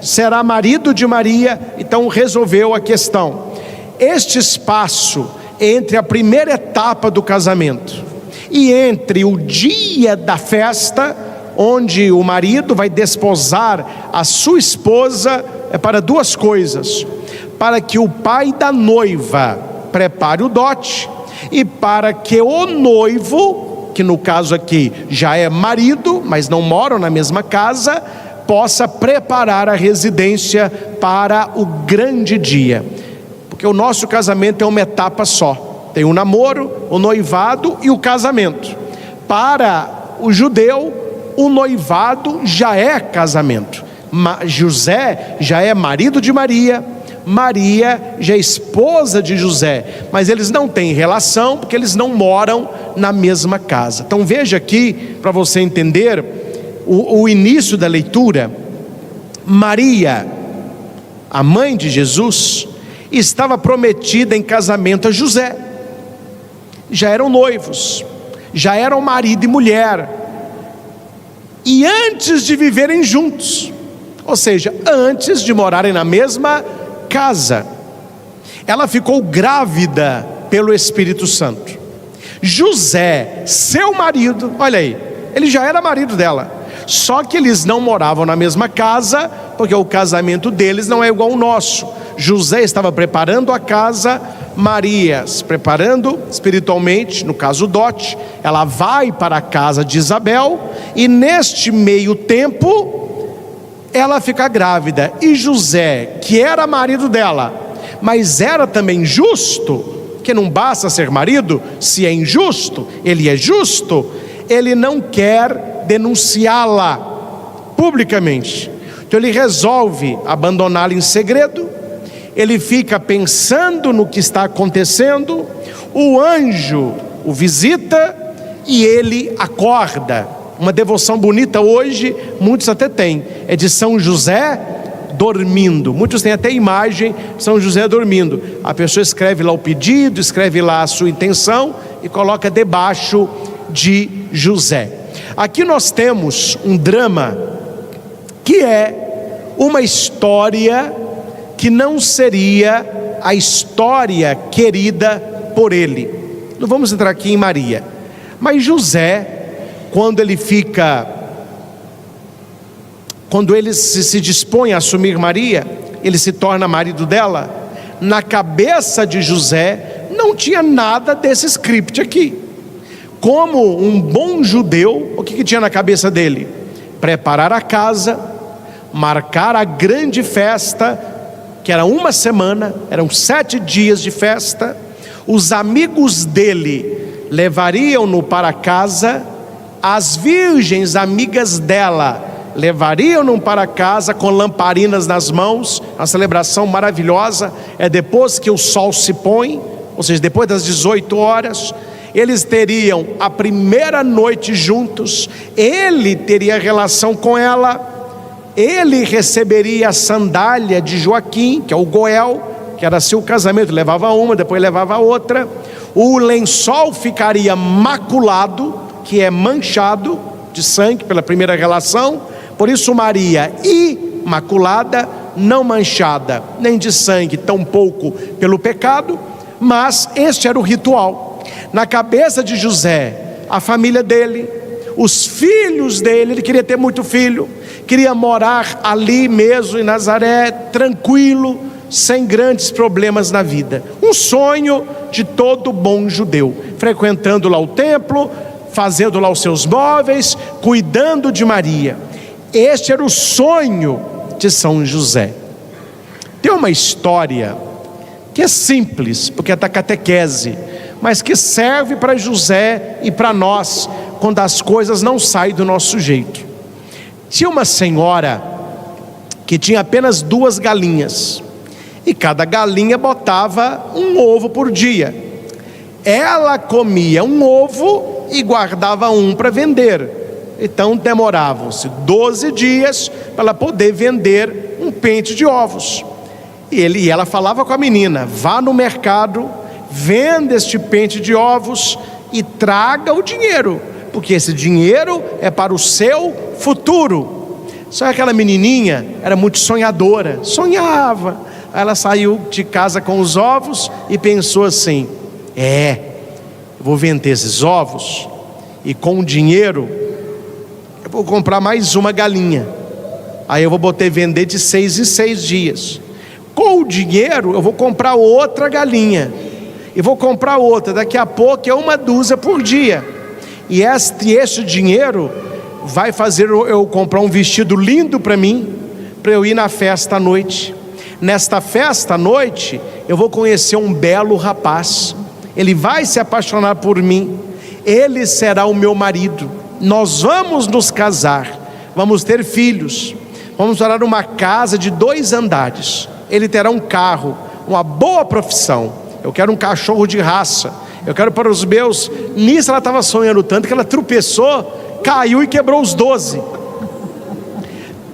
será marido de Maria, então resolveu a questão. Este espaço entre a primeira etapa do casamento e entre o dia da festa, onde o marido vai desposar a sua esposa, é para 2 coisas: para que o pai da noiva prepare o dote, e para que o noivo, que no caso aqui já é marido, mas não moram na mesma casa, possa preparar a residência para o grande dia. Porque o nosso casamento é uma etapa só. Tem o namoro, o noivado e o casamento. Para o judeu, o noivado já é casamento. José já é marido de Maria, Maria já é esposa de José, mas eles não têm relação porque eles não moram na mesma casa. Então veja aqui, para você entender o início da leitura. Maria, a mãe de Jesus, estava prometida em casamento a José. Já eram noivos, já eram marido e mulher, e antes de viverem juntos, ou seja, antes de morarem na mesma casa, ela ficou grávida pelo Espírito Santo. José, seu marido, olha aí, ele já era marido dela, só que eles não moravam na mesma casa, porque o casamento deles não é igual ao nosso. José estava preparando a casa, Maria, se preparando espiritualmente, no caso dote, ela vai para a casa de Isabel, e neste meio tempo ela fica grávida. E José, que era marido dela, mas era também justo, que não basta ser marido, se é injusto, ele é justo, ele não quer denunciá-la publicamente. Então ele resolve abandoná-la em segredo. Ele fica pensando no que está acontecendo. O anjo o visita e ele acorda. Uma devoção bonita hoje, muitos até têm, é de São José dormindo. Muitos têm até imagem de São José dormindo. A pessoa escreve lá o pedido, escreve lá a sua intenção e coloca debaixo de José. Aqui nós temos um drama que é uma história que não seria a história querida por ele. Não vamos entrar aqui em Maria, mas José, quando ele se dispõe a assumir Maria, ele se torna marido dela. Na cabeça de José não tinha nada desse script aqui. Como um bom judeu, o que tinha na cabeça dele? Preparar a casa, marcar a grande festa, que era uma semana, eram 7 dias de festa. Os amigos dele levariam-no para casa, as virgens amigas dela levariam-no para casa com lamparinas nas mãos. A celebração maravilhosa é depois que o sol se põe, ou seja, depois das 18 horas. Eles teriam a primeira noite juntos, ele teria relação com ela, ele receberia a sandália de Joaquim, que é o Goel, que era seu casamento, levava uma, depois levava a outra. O lençol ficaria maculado, que é manchado de sangue pela primeira relação. Por isso Maria, imaculada, não manchada nem de sangue, tampouco pelo pecado. Mas este era o ritual. Na cabeça de José, a família dele, os filhos dele, ele queria ter muito filho, queria morar ali mesmo em Nazaré, tranquilo, sem grandes problemas na vida. Um sonho de todo bom judeu, frequentando lá o templo, fazendo lá os seus móveis, cuidando de Maria. Este era o sonho de São José. Tem uma história que é simples, porque é da catequese, mas que serve para José e para nós, quando as coisas não saem do nosso jeito. Tinha uma senhora que tinha apenas 2 galinhas, e cada galinha botava um ovo por dia. Ela comia um ovo e guardava um para vender. Então demoravam-se 12 dias para ela poder vender um pente de ovos. E ela falava com a menina: vá no mercado, venda este pente de ovos e traga o dinheiro, porque esse dinheiro é para o seu futuro. Só que aquela menininha era muito sonhadora, sonhava. Aí ela saiu de casa com os ovos e pensou assim: eu vou vender esses ovos e com o dinheiro eu vou comprar mais uma galinha. Aí eu vou poder vender de 6 em 6 dias. Com o dinheiro eu vou comprar outra galinha e vou comprar outra. Daqui a pouco é 1 dúzia por dia. E este dinheiro vai fazer eu comprar um vestido lindo para mim, para eu ir na festa à noite. Nesta festa à noite eu vou conhecer um belo rapaz. Ele vai se apaixonar por mim. Ele será o meu marido. Nós vamos nos casar, vamos ter filhos, vamos morar numa casa de 2 andares. Ele terá um carro, uma boa profissão. Eu quero um cachorro de raça. Eu quero para os meus. Nisso ela estava sonhando tanto que ela tropeçou, caiu e quebrou os 12.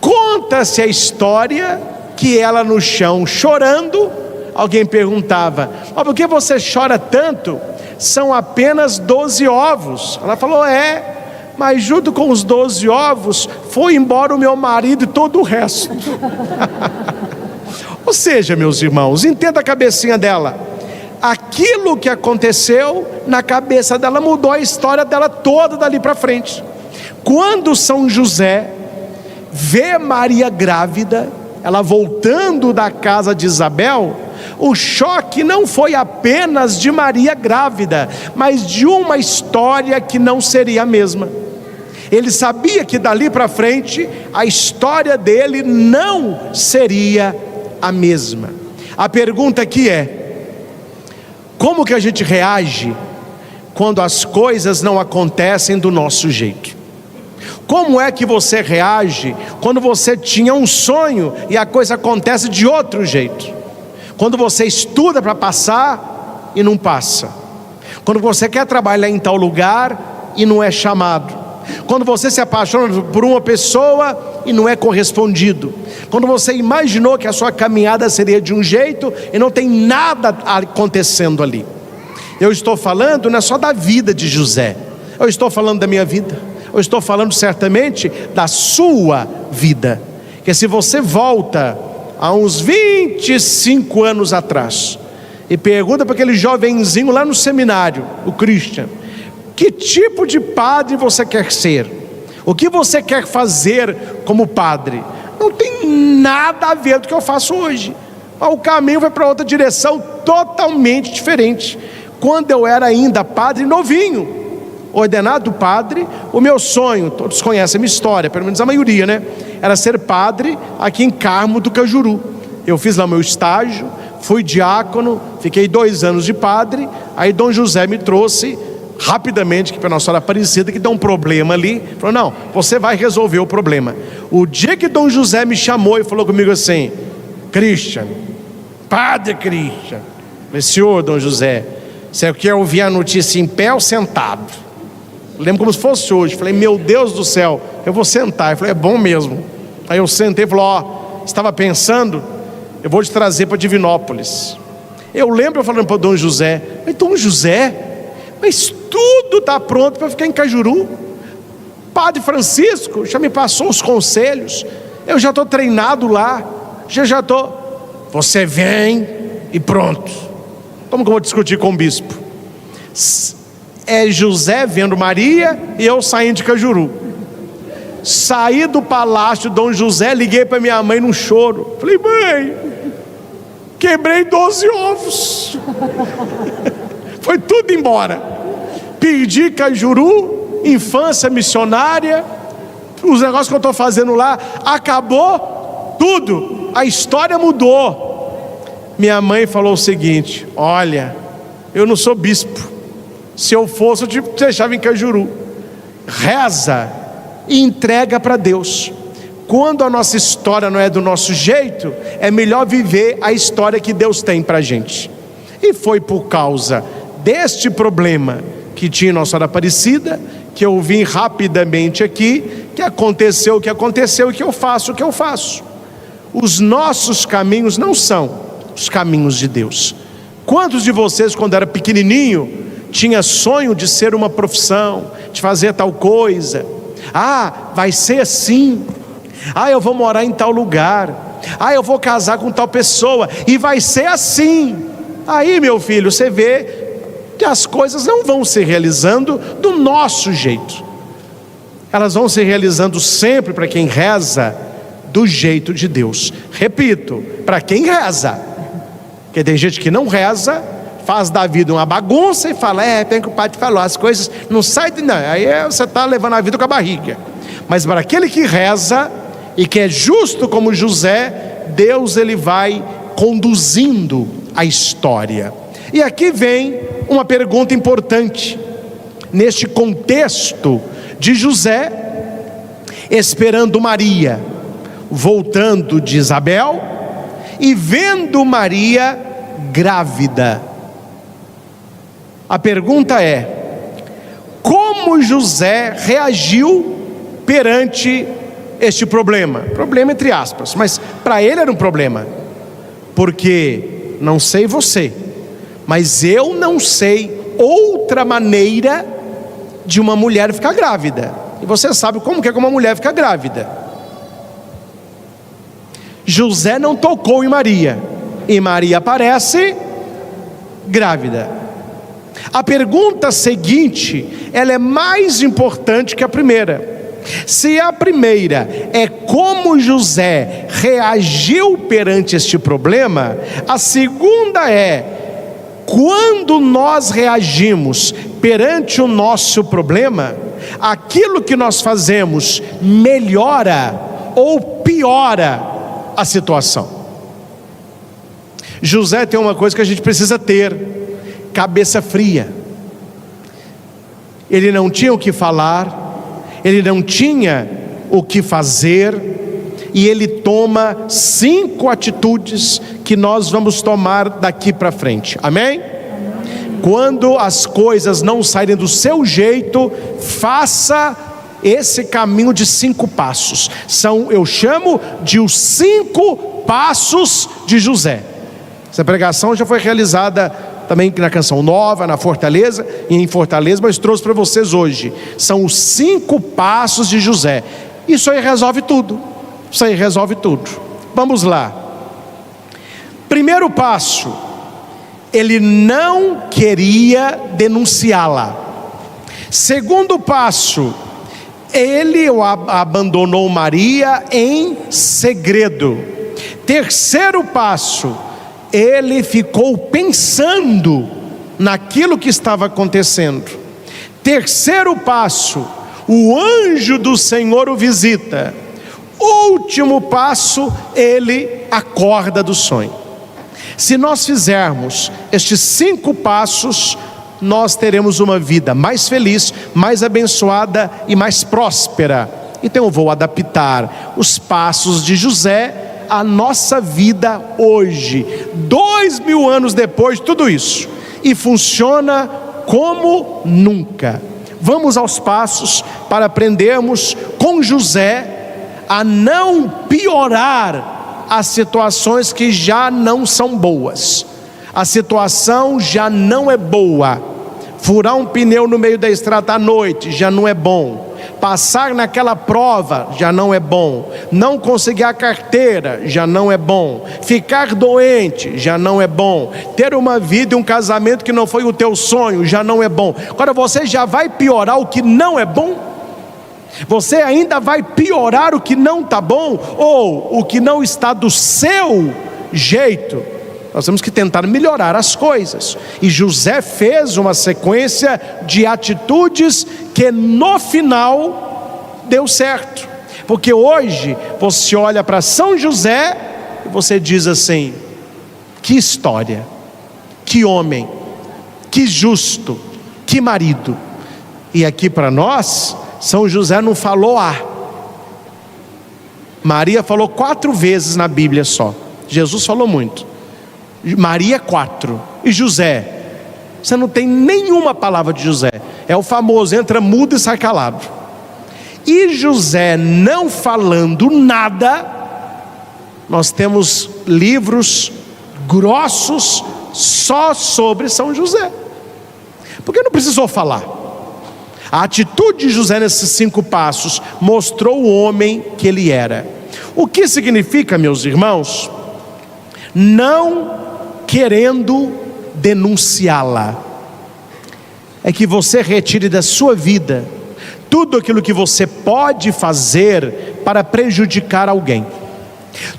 Conta-se a história que ela no chão chorando, alguém perguntava: por que você chora tanto? São apenas 12 ovos. Ela falou: mas junto com os 12 ovos foi embora o meu marido e todo o resto. Ou seja, meus irmãos, entenda a cabecinha dela. Aquilo que aconteceu na cabeça dela mudou a história dela toda dali para frente. Quando São José vê Maria grávida, ela voltando da casa de Isabel, o choque não foi apenas de Maria grávida, mas de uma história que não seria a mesma. Ele sabia que dali para frente a história dele não seria a mesma. A pergunta aqui é: como que a gente reage quando as coisas não acontecem do nosso jeito? Como é que você reage quando você tinha um sonho e a coisa acontece de outro jeito? Quando você estuda para passar e não passa. Quando você quer trabalhar em tal lugar e não é chamado. Quando você se apaixona por uma pessoa e não é correspondido. Quando você imaginou que a sua caminhada seria de um jeito e não tem nada acontecendo ali. Eu estou falando não é só da vida de José. Eu estou falando da minha vida. Eu estou falando certamente da sua vida. Que se você volta a uns 25 anos atrás e pergunta para aquele jovenzinho lá no seminário, o Christian, que tipo de padre você quer ser? O que você quer fazer como padre? Não tem nada a ver do que eu faço hoje. O caminho vai para outra direção totalmente diferente. Quando eu era ainda padre novinho, ordenado padre, o meu sonho, todos conhecem a minha história, pelo menos a maioria, né? Era ser padre aqui em Carmo do Cajuru. Eu fiz lá meu estágio, fui diácono, fiquei 2 anos de padre. Aí Dom José me trouxe rapidamente que para Nossa Senhora Aparecida, que deu um problema ali. Falou: não, você vai resolver o problema. O dia que Dom José me chamou e falou comigo assim: Christian, Padre Christian, falei: senhor Dom José, você quer ouvir a notícia em pé ou sentado? Lembro como se fosse hoje. Falei: meu Deus do céu, eu vou sentar. Eu falei: é bom mesmo. Aí eu sentei e falou: ó, estava pensando, eu vou te trazer para Divinópolis. Eu lembro eu falando para Dom José: mas Dom José, mas tudo está pronto para ficar em Cajuru. Padre Francisco já me passou os conselhos, eu já estou treinado lá, já estou. Você vem e pronto. Como que eu vou discutir com o bispo? É José vendo Maria e eu saindo de Cajuru. Saí do palácio Dom José, liguei para minha mãe num choro. Falei: mãe, quebrei 12 ovos. Foi tudo embora. Perdi Cajuru, infância missionária, os negócios que eu estou fazendo lá, acabou tudo, a história mudou. Minha mãe falou o seguinte: olha, eu não sou bispo, se eu fosse eu te deixava em Cajuru. Reza e entrega para Deus. Quando a nossa história não é do nosso jeito, é melhor viver a história que Deus tem para a gente. E foi por causa deste problema que tinha Nossa Senhora Aparecida, que eu vim rapidamente aqui, que aconteceu o que aconteceu e que eu faço o que eu faço. Os nossos caminhos não são os caminhos de Deus. Quantos de vocês, quando era pequenininho, tinha sonho de ser uma profissão, de fazer tal coisa? Ah, vai ser assim. Ah, eu vou morar em tal lugar. Ah, eu vou casar com tal pessoa e vai ser assim. Aí, meu filho, você vê que as coisas não vão se realizando do nosso jeito. Elas vão se realizando sempre para quem reza do jeito de Deus. Repito, para quem reza. Porque tem gente que não reza, faz da vida uma bagunça e fala: tem que o padre falou, as coisas não saem, não. Aí você está levando a vida com a barriga. Mas para aquele que reza e que é justo como José, Deus ele vai conduzindo a história. E aqui vem uma pergunta importante, neste contexto de José esperando Maria, voltando de Isabel e vendo Maria grávida. A pergunta é: como José reagiu perante este problema? Problema entre aspas, mas para ele era um problema, porque não sei você, mas eu não sei outra maneira de uma mulher ficar grávida. E você sabe como que é que uma mulher fica grávida. José não tocou em Maria, e Maria aparece grávida. A pergunta seguinte, ela é mais importante que a primeira. Se a primeira é como José reagiu perante este problema, a segunda é: quando nós reagimos perante o nosso problema, aquilo que nós fazemos melhora ou piora a situação. José tem uma coisa que a gente precisa ter: cabeça fria. Ele não tinha o que falar, ele não tinha o que fazer, e ele toma 5 atitudes que nós vamos tomar daqui para frente, amém? Quando as coisas não saírem do seu jeito, faça esse caminho de 5 passos. Eu chamo de os 5 passos de José. Essa pregação já foi realizada também na Canção Nova, na Fortaleza e em Fortaleza, mas trouxe para vocês hoje. São os 5 passos de José. Isso aí resolve tudo. Isso aí resolve tudo. Vamos lá. Primeiro passo: ele não queria denunciá-la. Segundo passo: ele abandonou Maria em segredo. Terceiro passo: ele ficou pensando naquilo que estava acontecendo. Terceiro passo: o anjo do Senhor o visita. Último passo: ele acorda do sonho. Se nós fizermos estes 5 passos, nós teremos uma vida mais feliz, mais abençoada e mais próspera. Então eu vou adaptar os passos de José à nossa vida hoje, 2000 anos depois de tudo isso, e funciona como nunca. Vamos aos passos para aprendermos com José a não piorar as situações que já não são boas. A situação já não é boa. Furar um pneu no meio da estrada à noite já não é bom. Passar naquela prova já não é bom. Não conseguir a carteira já não é bom. Ficar doente já não é bom. Ter uma vida e um casamento que não foi o teu sonho já não é bom. Agora você já vai piorar o que não é bom? Você ainda vai piorar o que não está bom? Ou o que não está do seu jeito? Nós temos que tentar melhorar as coisas. E José fez uma sequência de atitudes que no final deu certo. Porque hoje você olha para São José e você diz assim: que história, que homem, que justo, que marido. E aqui para nós, São José não falou Maria falou 4 vezes na Bíblia só. Jesus falou muito. Maria 4. E José, você não tem nenhuma palavra de José. É o famoso entra mudo e sai calado. E José não falando nada, nós temos livros grossos só sobre São José. Porque não precisou falar. A atitude de José nesses 5 passos mostrou o homem que ele era. O que significa, meus irmãos? Não querendo denunciá-la. É que você retire da sua vida tudo aquilo que você pode fazer para prejudicar alguém.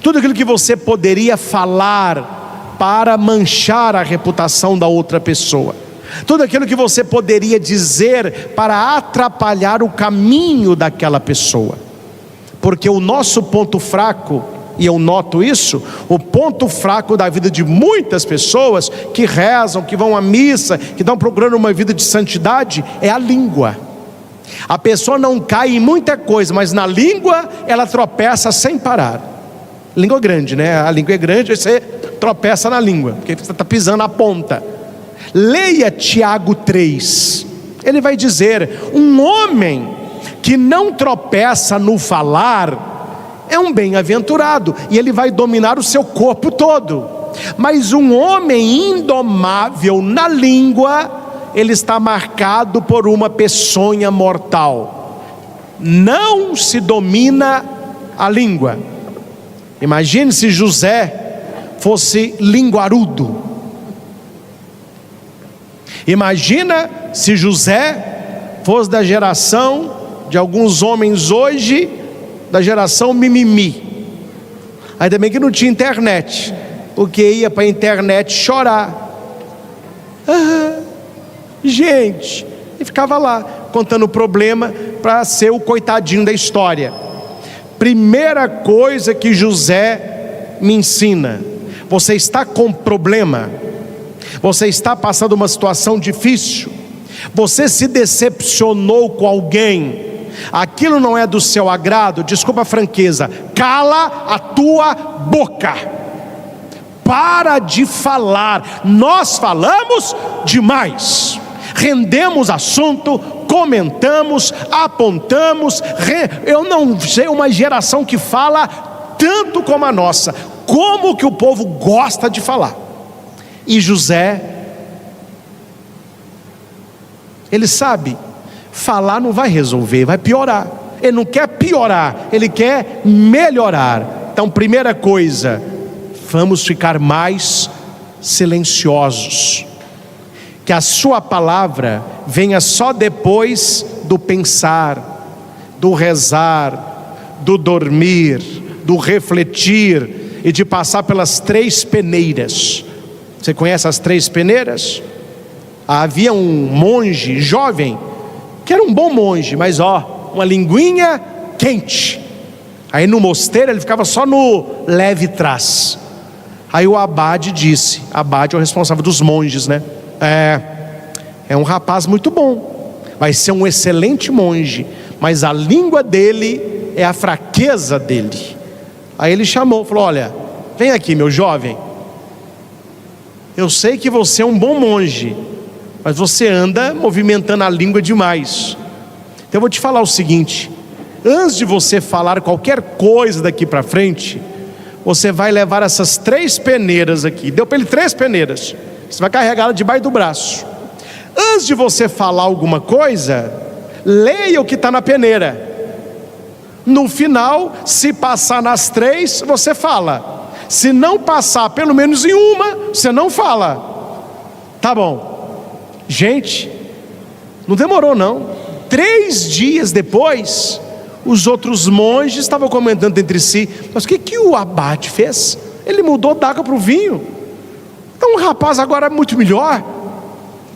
Tudo aquilo que você poderia falar para manchar a reputação da outra pessoa. Tudo aquilo que você poderia dizer para atrapalhar o caminho daquela pessoa. Porque o nosso ponto fraco, e eu noto isso, o ponto fraco da vida de muitas pessoas que rezam, que vão à missa, que estão procurando uma vida de santidade, é a língua. A pessoa não cai em muita coisa, mas na língua ela tropeça sem parar. Língua grande, né? A língua é grande, aí você tropeça na língua, porque você está pisando na ponta. Leia Tiago 3. Ele vai dizer: um homem que não tropeça no falar é um bem-aventurado, e ele vai dominar o seu corpo todo. Mas um homem indomável na língua, ele está marcado por uma peçonha mortal. Não se domina a língua. Imagine se José fosse linguarudo. Imagina se José fosse da geração de alguns homens hoje da geração mimimi. Ainda bem que não tinha internet, porque ia para a internet chorar. Gente, e ficava lá contando o problema para ser o coitadinho da história. Primeira coisa que José me ensina: você está com problema, você está passando uma situação difícil, você se decepcionou com alguém, aquilo não é do seu agrado, desculpa a franqueza, cala a tua boca, para de falar. Nós falamos demais, rendemos assunto, comentamos, apontamos. Eu não sei uma geração que fala tanto como a nossa. Como que o povo gosta de falar. E José, ele sabe, falar não vai resolver, vai piorar. Ele não quer piorar, ele quer melhorar. Então, primeira coisa, vamos ficar mais silenciosos, que a sua palavra venha só depois do pensar, do rezar, do dormir, do refletir e de passar pelas 3 peneiras. Você conhece as 3 peneiras? Havia um monge jovem que era um bom monge, mas uma linguinha quente. Aí no mosteiro ele ficava só no leve trás. Aí o abade disse, abade é o responsável dos monges, né? É um rapaz muito bom, vai ser um excelente monge, mas a língua dele é a fraqueza dele. Aí ele chamou, falou: olha, vem aqui, meu jovem, eu sei que você é um bom monge, mas você anda movimentando a língua demais. Então eu vou te falar o seguinte: antes de você falar qualquer coisa daqui para frente, você vai levar essas 3 peneiras aqui. Deu para ele 3 peneiras, você vai carregá-la debaixo do braço. Antes de você falar alguma coisa, leia o que está na peneira. No final, se passar nas 3, você fala. Se não passar pelo menos em uma, você não fala. Tá bom. Gente, não demorou não. 3 dias depois, os outros monges estavam comentando entre si: mas o que o abade fez? Ele mudou da água para o vinho. Então o rapaz agora é muito melhor,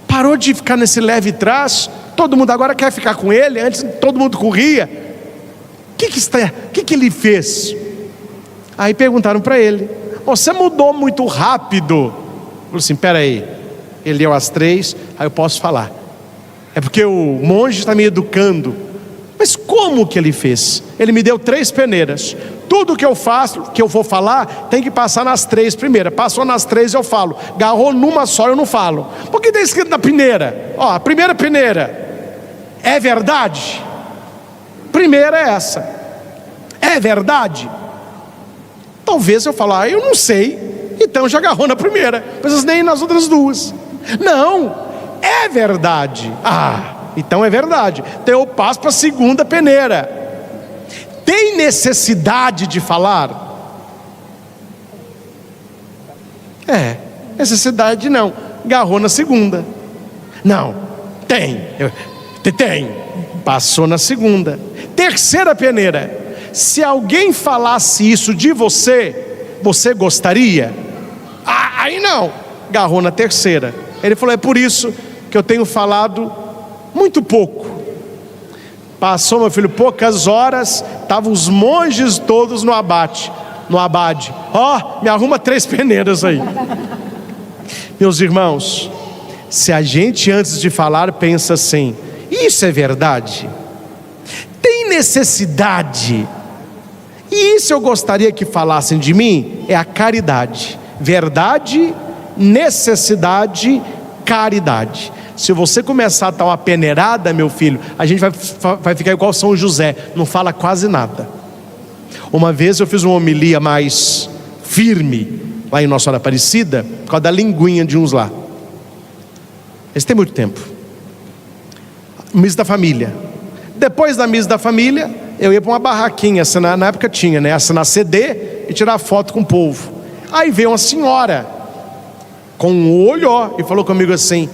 parou de ficar nesse leve trás, todo mundo agora quer ficar com ele, antes todo mundo corria. O que ele fez? Aí perguntaram para ele: você mudou muito rápido. Ele falou assim: espera aí, ele deu as 3, aí eu posso falar. É porque o monge está me educando. Mas como que ele fez? Ele me deu 3 peneiras. Tudo que eu faço, que eu vou falar, tem que passar nas 3 primeiras. Passou nas 3 eu falo. Agarrou numa só eu não falo. Por que está escrito na peneira? A primeira peneira: é verdade? Primeira é essa: é verdade? Talvez eu falar: eu não sei. Então já agarrou na primeira, mas nem nas outras 2. Não, é verdade. Então é verdade. Então eu passo para a segunda peneira. Tem necessidade de falar? Necessidade não. Agarrou na segunda. Não, tem. Passou na segunda. Terceira peneira: se alguém falasse isso de você, você gostaria? Aí não. Agarrou na terceira. Ele falou: é por isso que eu tenho falado muito pouco. Passou, meu filho, poucas horas, estavam os monges todos no abade. Me arruma 3 peneiras aí. Meus irmãos, se a gente antes de falar pensa assim: isso é verdade? Tem necessidade? E isso eu gostaria que falassem de mim? É a caridade. Verdade, necessidade, caridade. Se você começar a dar uma peneirada, meu filho, a gente vai ficar igual São José, não fala quase nada. Uma vez eu fiz uma homilia mais firme lá em Nossa Senhora Aparecida, por causa da linguinha de uns lá. Isso tem muito tempo. Missa da família. Depois da missa da família, eu ia para uma barraquinha, na época tinha, né? Assinar CD e tirar foto com o povo. Aí veio uma senhora com um olho e falou comigo assim: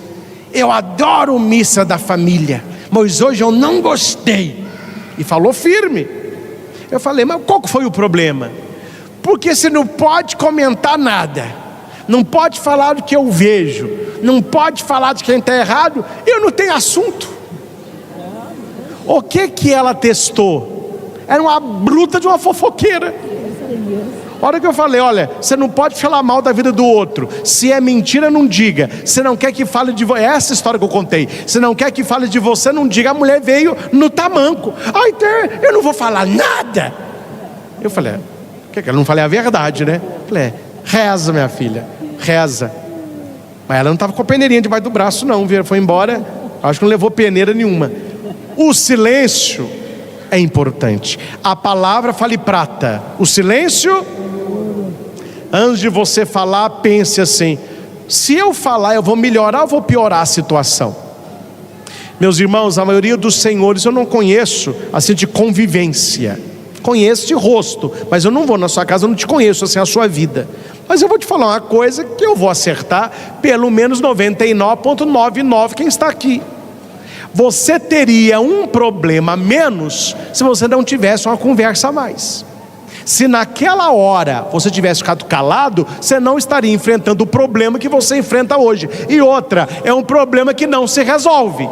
eu adoro missa da família, mas hoje eu não gostei. E falou firme. Eu falei, mas qual que foi o problema? Porque você não pode comentar nada, não pode falar do que eu vejo, não pode falar de quem está errado, eu não tenho assunto. O que ela testou? Era uma bruta de uma fofoqueira. A hora que eu falei, olha, você não pode falar mal da vida do outro, se é mentira não diga, você não quer que fale de você, é essa história que eu contei, você não quer que fale de você, não diga. A mulher veio no tamanco, então eu não vou falar nada. Eu falei, eu não falei a verdade, né? Eu falei, reza minha filha, reza. Mas ela não estava com a peneirinha debaixo do braço não, foi embora, acho que não levou peneira nenhuma. O silêncio é importante. A palavra fale prata, o silêncio, antes de você falar, pense assim, se eu falar eu vou melhorar ou vou piorar a situação? Meus irmãos, a maioria dos senhores eu não conheço assim de convivência, conheço de rosto, mas eu não vou na sua casa, eu não te conheço assim a sua vida. Mas eu vou te falar uma coisa que eu vou acertar pelo menos 99,99 quem está aqui. Você teria um problema a menos se você não tivesse uma conversa a mais. Se naquela hora você tivesse ficado calado, você não estaria enfrentando o problema que você enfrenta hoje. E outra, é um problema que não se resolve,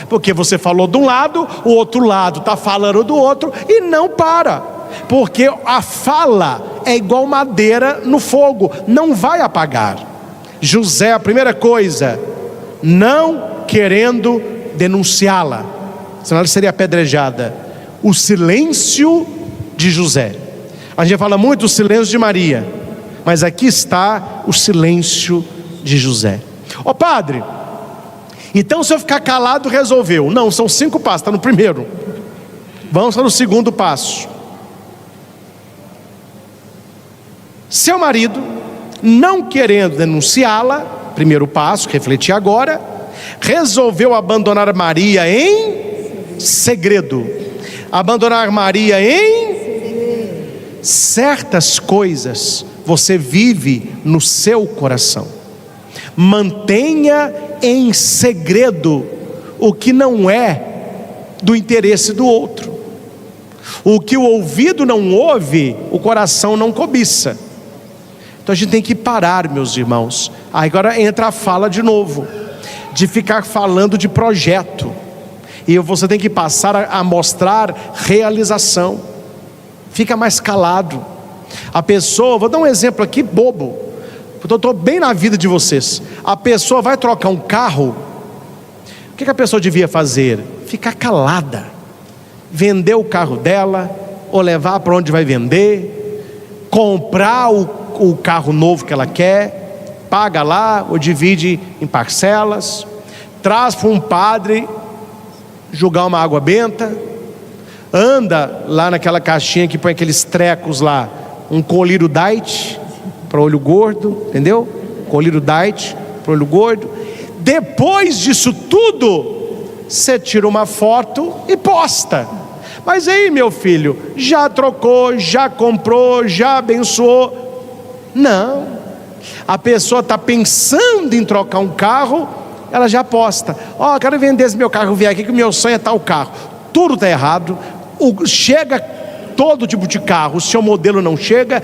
porque você falou de um lado, o outro lado está falando do outro e não para. Porque a fala é igual madeira no fogo, não vai apagar. José, a primeira coisa, não querendo denunciá-la, senão ela seria apedrejada. O silêncio de José. A gente fala muito do silêncio de Maria, mas aqui está o silêncio de José. Ó padre, então se eu ficar calado resolveu? Não, são 5 passos, está no primeiro. Vamos para o segundo passo. Seu marido, não querendo denunciá-la, primeiro passo, refletir agora, resolveu abandonar Maria em segredo. Abandonar Maria em certas coisas você vive no seu coração. Mantenha em segredo o que não é do interesse do outro. O que o ouvido não ouve, o coração não cobiça. Então a gente tem que parar, meus irmãos. Agora entra a fala de novo, de ficar falando de projeto, e você tem que passar a mostrar realização. Fica mais calado. A pessoa, vou dar um exemplo aqui bobo, eu estou bem na vida de vocês. A pessoa vai trocar um carro, o que a pessoa devia fazer? Ficar calada, vender o carro dela, ou levar para onde vai vender, comprar o carro novo que ela quer, paga lá, ou divide em parcelas, traz para um padre jogar uma água benta, anda lá naquela caixinha que põe aqueles trecos lá, um colírio diet para olho gordo, entendeu? Colírio diet para olho gordo. Depois disso tudo, você tira uma foto e posta. Mas aí, meu filho, já trocou, já comprou, já abençoou? Não. A pessoa está pensando em trocar um carro, ela já posta. Ó, quero vender esse meu carro, vier aqui que o meu sonho é tal carro. Tudo está errado. Chega todo tipo de carro, o seu modelo não chega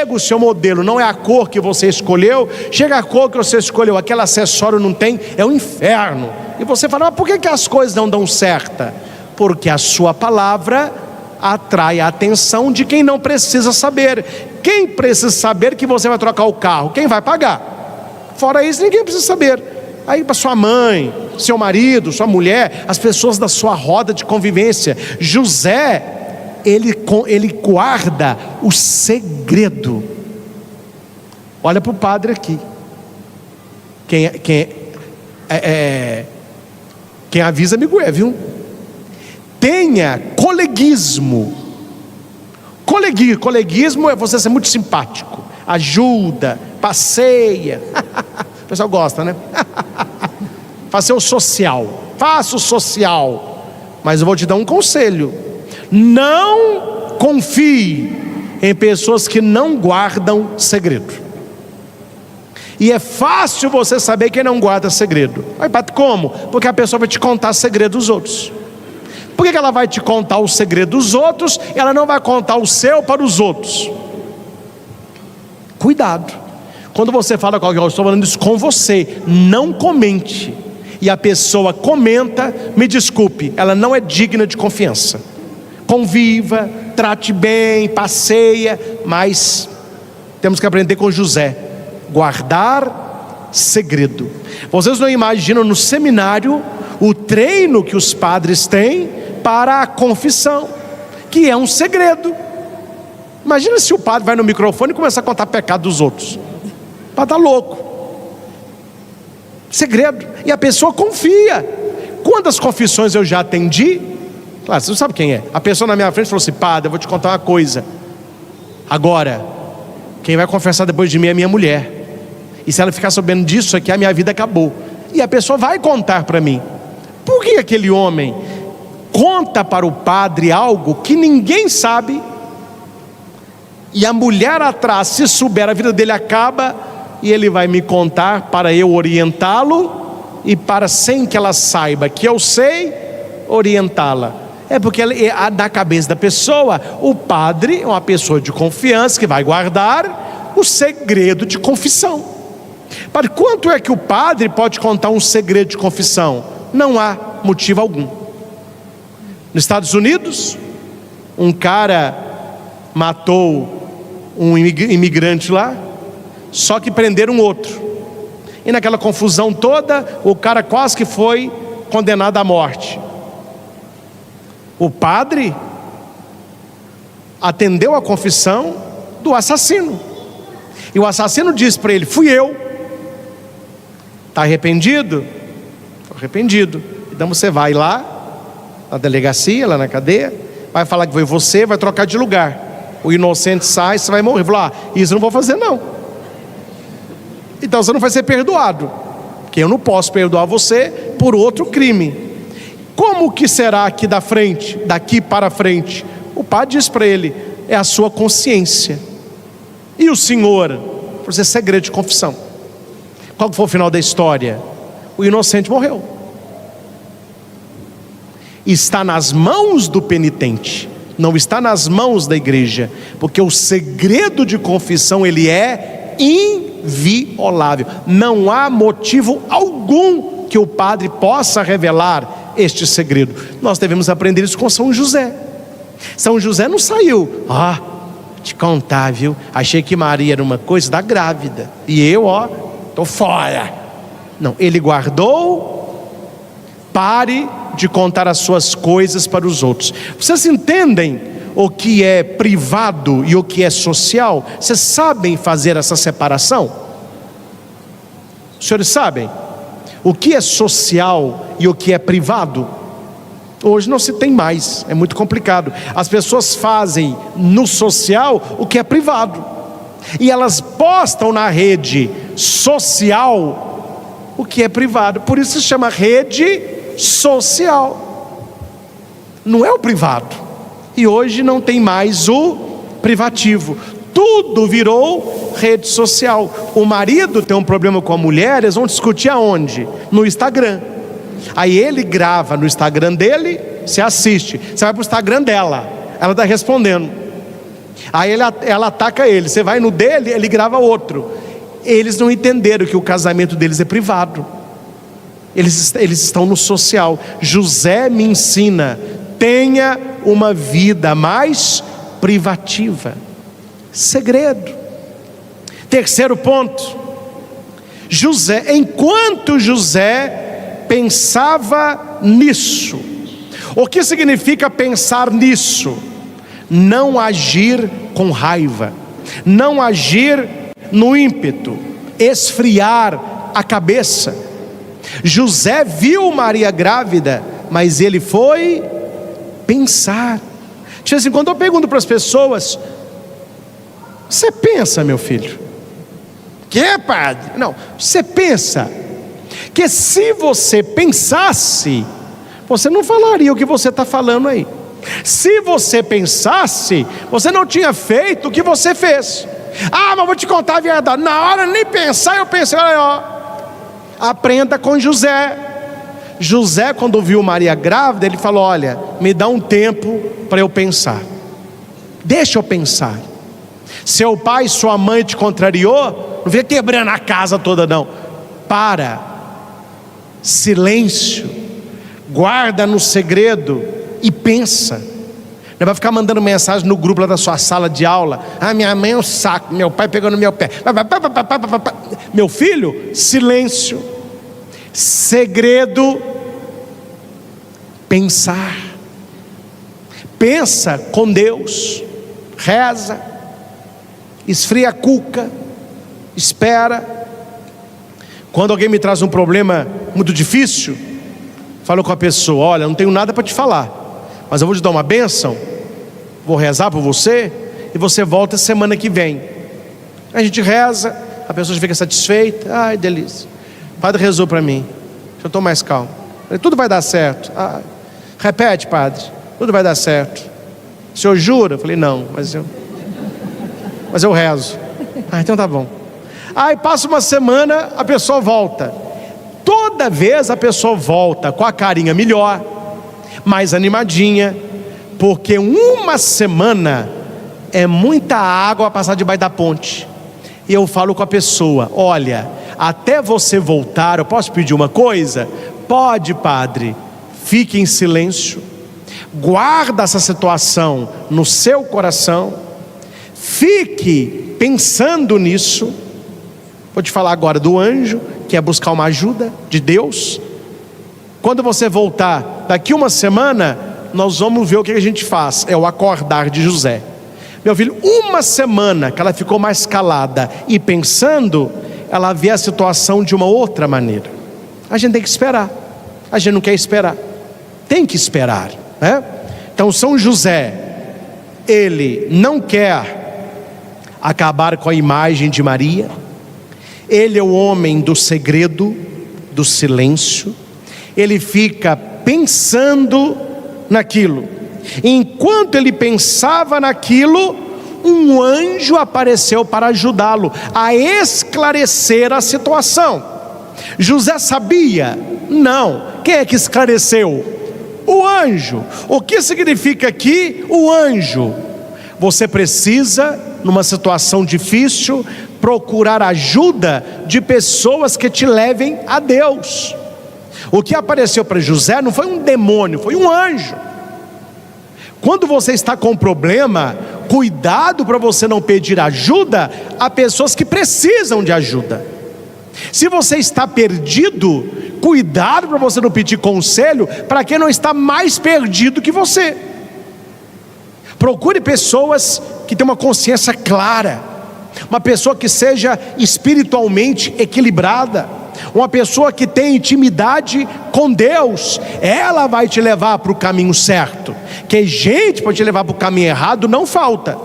o seu modelo, não é a cor que você escolheu, chega a cor que você escolheu, aquele acessório não tem, é um inferno. E você fala, mas por que as coisas não dão certo? Porque a sua palavra atrai a atenção de quem não precisa saber. Quem precisa saber que você vai trocar o carro? Quem vai pagar? Fora isso, ninguém precisa saber. Aí para sua mãe, seu marido, sua mulher, as pessoas da sua roda de convivência. José, ele guarda o segredo. Olha para o padre aqui. Quem avisa amigo é, viu? Tenha coleguismo. Coleguismo é você ser muito simpático, ajuda, passeia. O pessoal gosta, né? Faça o social. Faça o social. Mas eu vou te dar um conselho: não confie em pessoas que não guardam segredo. E é fácil você saber quem não guarda segredo. Aí, como? Porque a pessoa vai te contar segredo dos outros. Por que ela vai te contar o segredo dos outros, ela não vai contar o seu para os outros? Cuidado, quando você fala com alguém, eu estou falando isso com você, não comente, e a pessoa comenta, me desculpe, ela não é digna de confiança. Conviva, trate bem, passeia, mas temos que aprender com José, guardar segredo. Vocês não imaginam no seminário o treino que os padres têm para a confissão, que é um segredo. Imagina se o padre vai no microfone e começa a contar pecado dos outros. O padre está louco. Segredo. E a pessoa confia. Quantas confissões eu já atendi? Claro, você não sabe quem é. A pessoa na minha frente falou assim: padre, eu vou te contar uma coisa. Agora, quem vai confessar depois de mim é minha mulher. E se ela ficar sabendo disso aqui, a minha vida acabou. E a pessoa vai contar para mim. Por que aquele homem conta para o padre algo que ninguém sabe? E a mulher atrás, se souber, a vida dele acaba, e ele vai me contar para eu orientá-lo, e para, sem que ela saiba que eu sei, orientá-la. É porque na cabeça da pessoa, o padre é uma pessoa de confiança que vai guardar o segredo de confissão. Padre, quanto é que o padre pode contar um segredo de confissão? Não há motivo algum. Nos Estados Unidos, um cara matou um imigrante lá, só que prenderam outro, e naquela confusão toda, o cara quase que foi condenado à morte. O padre atendeu a confissão do assassino, e o assassino disse para ele: fui eu. Está arrependido? Estou arrependido. Então você vai lá na delegacia, lá na cadeia, vai falar que foi você, vai trocar de lugar. O inocente sai, você vai morrer. Falou: isso eu não vou fazer não. Então você não vai ser perdoado, porque eu não posso perdoar você por outro crime. Como que será aqui da frente, daqui para frente? O padre diz para ele: é a sua consciência. E o senhor? Por ser segredo de confissão. Qual foi o final da história? O inocente morreu. Está nas mãos do penitente, não está nas mãos da igreja, porque o segredo de confissão ele é inviolável. Não há motivo algum que o padre possa revelar este segredo. Nós devemos aprender isso com São José. São José não saiu: te contar, viu? Achei que Maria era uma coisa da grávida, e eu, estou fora. Não, ele guardou. Pare de contar as suas coisas para os outros. Vocês entendem o que é privado e o que é social? Vocês sabem fazer essa separação? Os senhores sabem o que é social e o que é privado? Hoje não se tem mais, é muito complicado. As pessoas fazem no social o que é privado, e elas postam na rede social o que é privado. Por isso se chama rede social, não é o privado. E hoje não tem mais o privativo, tudo virou rede social. O marido tem um problema com a mulher, eles vão discutir aonde? No Instagram. Aí ele grava no Instagram dele, você assiste, você vai para o Instagram dela, ela está respondendo. Aí ela ataca ele, você vai no dele, ele grava outro. Eles não entenderam que o casamento deles é privado. Eles estão no social. José me ensina: tenha uma vida mais privativa. Segredo. Terceiro ponto: José, enquanto José pensava nisso. O que significa pensar nisso? Não agir com raiva, não agir no ímpeto, esfriar a cabeça. José viu Maria grávida, mas ele foi pensar. De vez em quando eu pergunto para as pessoas: você pensa, meu filho? Que, padre? Não, você pensa que se você pensasse, você não falaria o que você está falando aí. Se você pensasse, você não tinha feito o que você fez. Mas vou te contar a verdade, na hora nem pensar eu pensei. Olha, aprenda com José. José, quando viu Maria grávida, ele falou: olha, me dá um tempo para eu pensar, deixa eu pensar. Seu pai e sua mãe te contrariou, não fica quebrando a casa toda não. Para, silêncio, guarda no segredo e pensa. Não vai ficar mandando mensagem no grupo lá da sua sala de aula: ah, minha mãe é um saco, meu pai pegou no meu pé. Meu filho, silêncio, segredo, pensar. Pensa com Deus, reza, esfria a cuca, espera. Quando alguém me traz um problema muito difícil, falo com a pessoa: olha, não tenho nada para te falar, mas eu vou te dar uma bênção, vou rezar por você, e você volta semana que vem. A gente reza, a pessoa fica satisfeita. Ai, delícia, o padre rezou para mim, eu estou mais calmo. Tudo vai dar certo. Repete, padre, tudo vai dar certo. O senhor jura? Eu falei: não, mas eu rezo. Então tá bom. Aí passa uma semana, a pessoa volta. Toda vez a pessoa volta com a carinha melhor, mais animadinha, porque uma semana é muita água a passar debaixo da ponte. E eu falo com a pessoa: olha, até você voltar, eu posso pedir uma coisa? Pode, padre. Fique em silêncio, guarda essa situação no seu coração, fique pensando nisso. Vou te falar agora do anjo, que é buscar uma ajuda de Deus. Quando você voltar daqui uma semana, nós vamos ver o que a gente faz. É o acordar de José. Meu filho, uma semana que ela ficou mais calada e pensando, ela vê a situação de uma outra maneira. A gente tem que esperar. A gente não quer esperar, tem que esperar, né? Então São José, ele não quer acabar com a imagem de Maria. Ele é o homem do segredo, do silêncio. Ele fica pensando naquilo. Enquanto ele pensava naquilo, um anjo apareceu para ajudá-lo a esclarecer a situação. José sabia? Não. Quem é que esclareceu? O anjo. O que significa aqui o anjo? Você precisa, numa situação difícil, procurar ajuda de pessoas que te levem a Deus. O que apareceu para José não foi um demônio, foi um anjo. Quando você está com um problema, cuidado para você não pedir ajuda a pessoas que precisam de ajuda. Se você está perdido, cuidado para você não pedir conselho para quem não está mais perdido que você. Procure pessoas que tenham uma consciência clara, uma pessoa que seja espiritualmente equilibrada, uma pessoa que tenha intimidade com Deus. Ela vai te levar para o caminho certo. Que gente para te levar para o caminho errado não falta.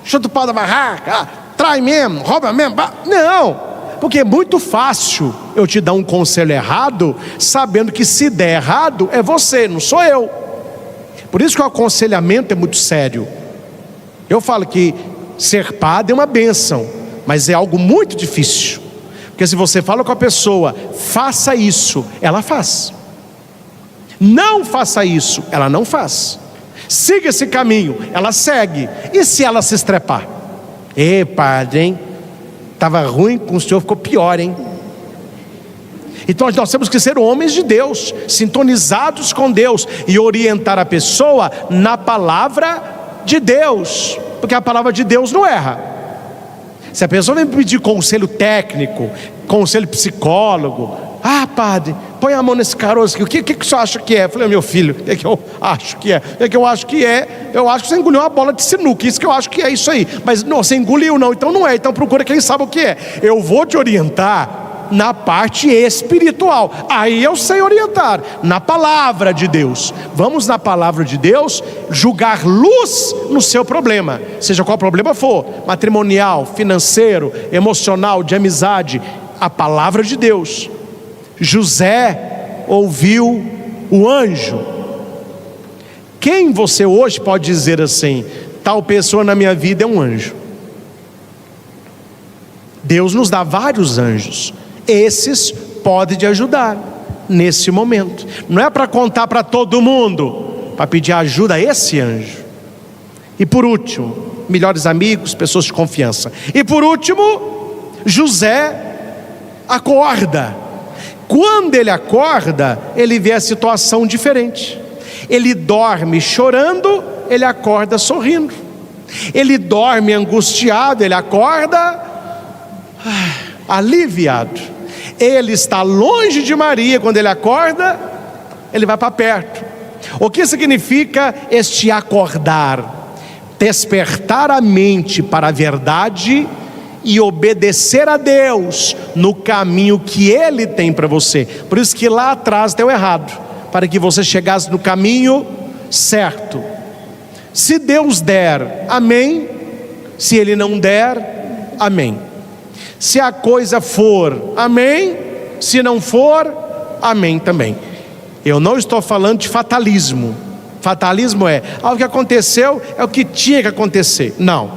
Chuta o pau da barraca, trai mesmo, rouba mesmo. Não, porque é muito fácil eu te dar um conselho errado, sabendo que se der errado é você, não sou eu. Por isso que o aconselhamento é muito sério. Eu falo que ser padre é uma bênção, mas é algo muito difícil. Porque se você fala com a pessoa, faça isso, ela faz. Não faça isso, ela não faz. Siga esse caminho, ela segue. E se ela se estrepar? Padre, hein? Estava ruim com o senhor, ficou pior, hein? Então nós temos que ser homens de Deus, sintonizados com Deus, e orientar a pessoa na palavra de Deus, porque a palavra de Deus não erra. Se a pessoa vem pedir conselho técnico, conselho psicólogo, padre, põe a mão nesse caroço aqui, o que o senhor acha que é? Eu falei: meu filho, o que eu acho que é? O que eu acho que é? Eu acho que você engoliu uma bola de sinuca, isso que eu acho que é isso aí. Mas não, você engoliu não, então não é, então procura quem sabe o que é. Eu vou te orientar na parte espiritual, aí eu sei orientar, na palavra de Deus. Vamos na palavra de Deus julgar luz no seu problema, seja qual problema for, matrimonial, financeiro, emocional, de amizade. A palavra de Deus. José ouviu o anjo. Quem você hoje pode dizer assim: tal pessoa na minha vida é um anjo? Deus nos dá vários anjos. Esses pode te ajudar nesse momento. Não é para contar para todo mundo, para pedir ajuda a esse anjo. E por último, melhores amigos, pessoas de confiança. E por último, José acorda. Quando ele acorda, ele vê a situação diferente. Ele dorme chorando, ele acorda sorrindo. Ele dorme angustiado, ele acorda aliviado. Ele está longe de Maria, quando ele acorda, ele vai para perto. O que significa este acordar? Despertar a mente para a verdade e obedecer a Deus no caminho que Ele tem para você. Por isso que lá atrás deu errado, para que você chegasse no caminho certo. Se Deus der, amém. Se Ele não der, amém. Se a coisa for, amém. Se não for, amém também. Eu não estou falando de fatalismo. Fatalismo é, o que aconteceu é o que tinha que acontecer. Não,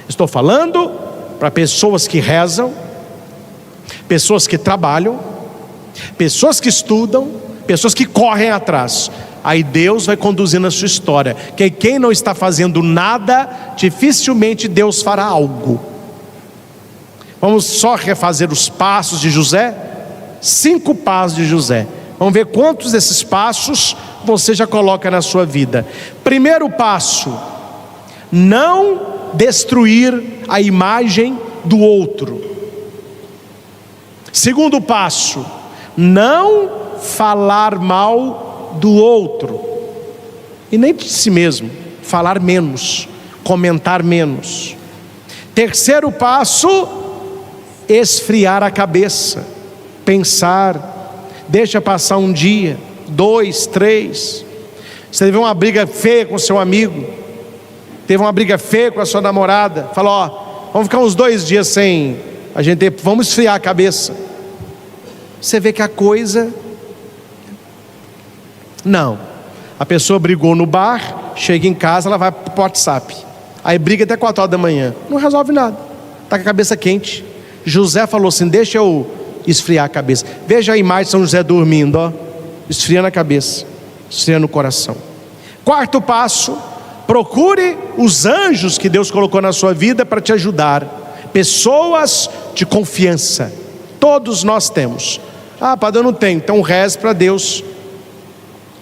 estou falando para pessoas que rezam, pessoas que trabalham, pessoas que estudam, pessoas que correm atrás. Aí Deus vai conduzindo a sua história. Que quem não está fazendo nada, dificilmente Deus fará algo. Vamos só refazer os passos de José? 5 passos de José. Vamos ver quantos desses passos você já coloca na sua vida. Primeiro passo: não destruir a imagem do outro. Segundo passo: não falar mal do outro, e nem de si mesmo. Falar menos, comentar menos. Terceiro passo: esfriar a cabeça, pensar. Deixa passar um dia, 2, 3. Você teve uma briga feia com seu amigo, teve uma briga feia com a sua namorada. Falou: vamos ficar uns 2 dias sem a gente, vamos esfriar a cabeça. Você vê que a coisa, não, a pessoa brigou no bar, chega em casa, ela vai para o WhatsApp, aí briga até 4 horas da manhã, não resolve nada, está com a cabeça quente. José falou assim: deixa eu esfriar a cabeça. Veja a imagem de São José dormindo, ó, esfriando a cabeça, esfriando o coração. Quarto passo: procure os anjos que Deus colocou na sua vida para te ajudar. Pessoas de confiança. Todos nós temos. Ah, padre, eu não tenho. Então reze para Deus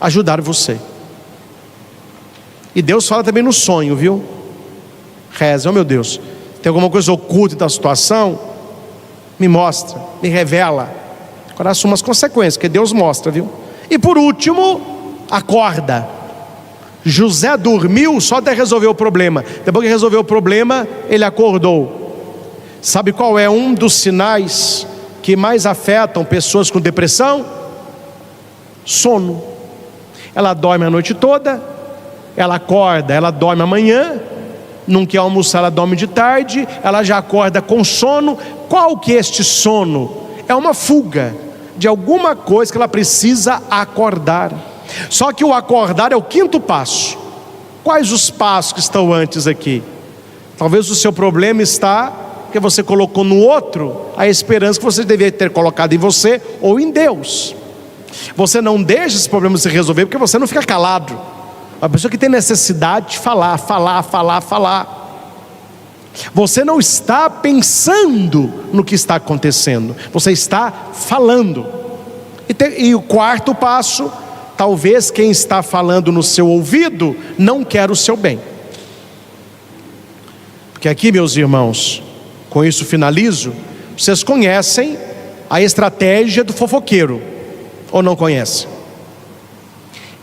ajudar você. E Deus fala também no sonho, viu? Reze: oh meu Deus, tem alguma coisa oculta da situação? Me mostra, me revela. Agora assuma as consequências, que Deus mostra, viu? E por último, acorda. José dormiu só até resolver o problema. Depois que resolveu o problema, ele acordou. Sabe qual é um dos sinais que mais afetam pessoas com depressão? Sono. Ela dorme a noite toda, ela acorda, ela dorme amanhã, não quer almoçar, ela dorme de tarde, ela já acorda com sono. Qual que é este sono? É uma fuga de alguma coisa que ela precisa acordar. Só que o acordar é o 5º passo. Quais os passos que estão antes aqui? Talvez o seu problema está que você colocou no outro a esperança que você deveria ter colocado em você ou em Deus. Você não deixa esse problema se resolver porque você não fica calado. A pessoa que tem necessidade de falar. Você não está pensando no que está acontecendo, você está falando. E o 4º passo: talvez quem está falando no seu ouvido não quer o seu bem. Porque aqui, meus irmãos, com isso finalizo. Vocês conhecem a estratégia do fofoqueiro, ou não conhecem?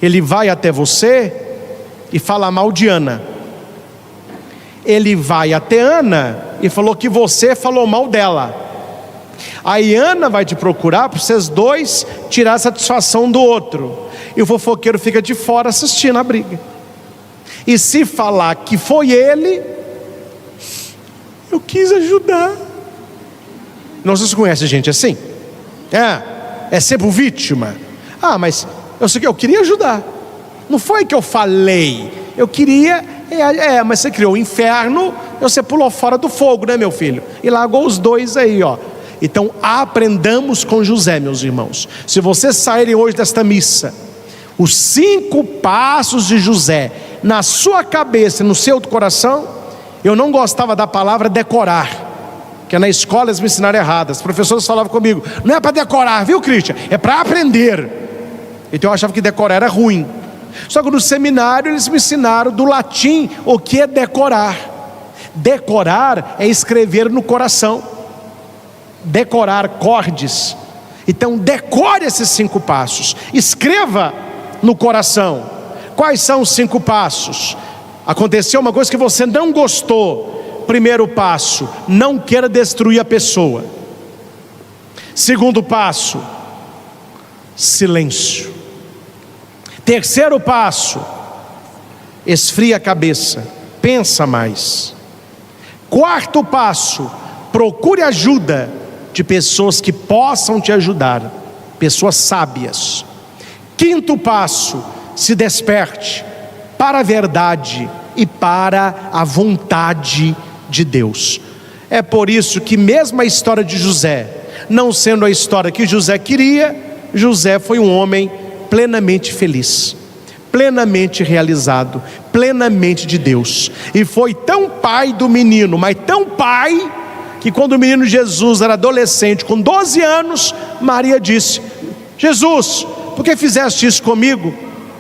Ele vai até você e fala mal de Ana. Ele vai até Ana e falou que você falou mal dela. Aí Ana vai te procurar para vocês dois tirar a satisfação do outro. E o fofoqueiro fica de fora assistindo a briga. E se falar que foi ele, eu quis ajudar. Não sei se conhece gente assim. É sempre vítima. Ah, mas eu sei que eu queria ajudar. Não foi que eu falei, eu queria. Mas você criou o inferno, você pulou fora do fogo, né, meu filho? E largou os dois aí, ó. Então aprendamos com José, meus irmãos. Se vocês saírem hoje desta missa, os 5 passos de José na sua cabeça, no seu coração. Eu não gostava da palavra decorar, que na escola eles me ensinaram errado. Os professores falavam comigo: não é para decorar, viu, Cristian? É para aprender. Então eu achava que decorar era ruim. Só que no seminário eles me ensinaram do latim o que é decorar. Decorar é escrever no coração. Decorar cordes. Então decore esses 5 passos. Escreva no coração. Quais são os 5 passos? Aconteceu uma coisa que você não gostou. Primeiro passo: não queira destruir a pessoa. Segundo passo: silêncio. Terceiro passo: esfria a cabeça, pensa mais. Quarto passo: procure ajuda de pessoas que possam te ajudar, pessoas sábias. Quinto passo: se desperte para a verdade e para a vontade de Deus. É por isso que mesmo a história de José, não sendo a história que José queria, José foi um homem plenamente feliz, plenamente realizado, plenamente de Deus. E foi tão pai do menino, mas tão pai, que quando o menino Jesus era adolescente, com 12 anos, Maria disse: Jesus, por que fizeste isso comigo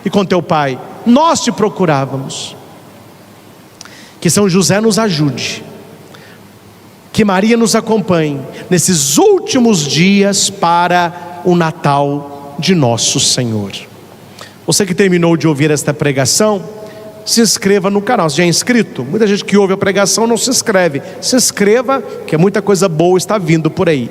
e com teu pai? Nós te procurávamos. Que São José nos ajude, que Maria nos acompanhe nesses últimos dias para o Natal de nosso Senhor. Você que terminou de ouvir esta pregação, se inscreva no canal. Você já é inscrito? Muita gente que ouve a pregação não se inscreve. Se inscreva, que muita coisa boa está vindo por aí.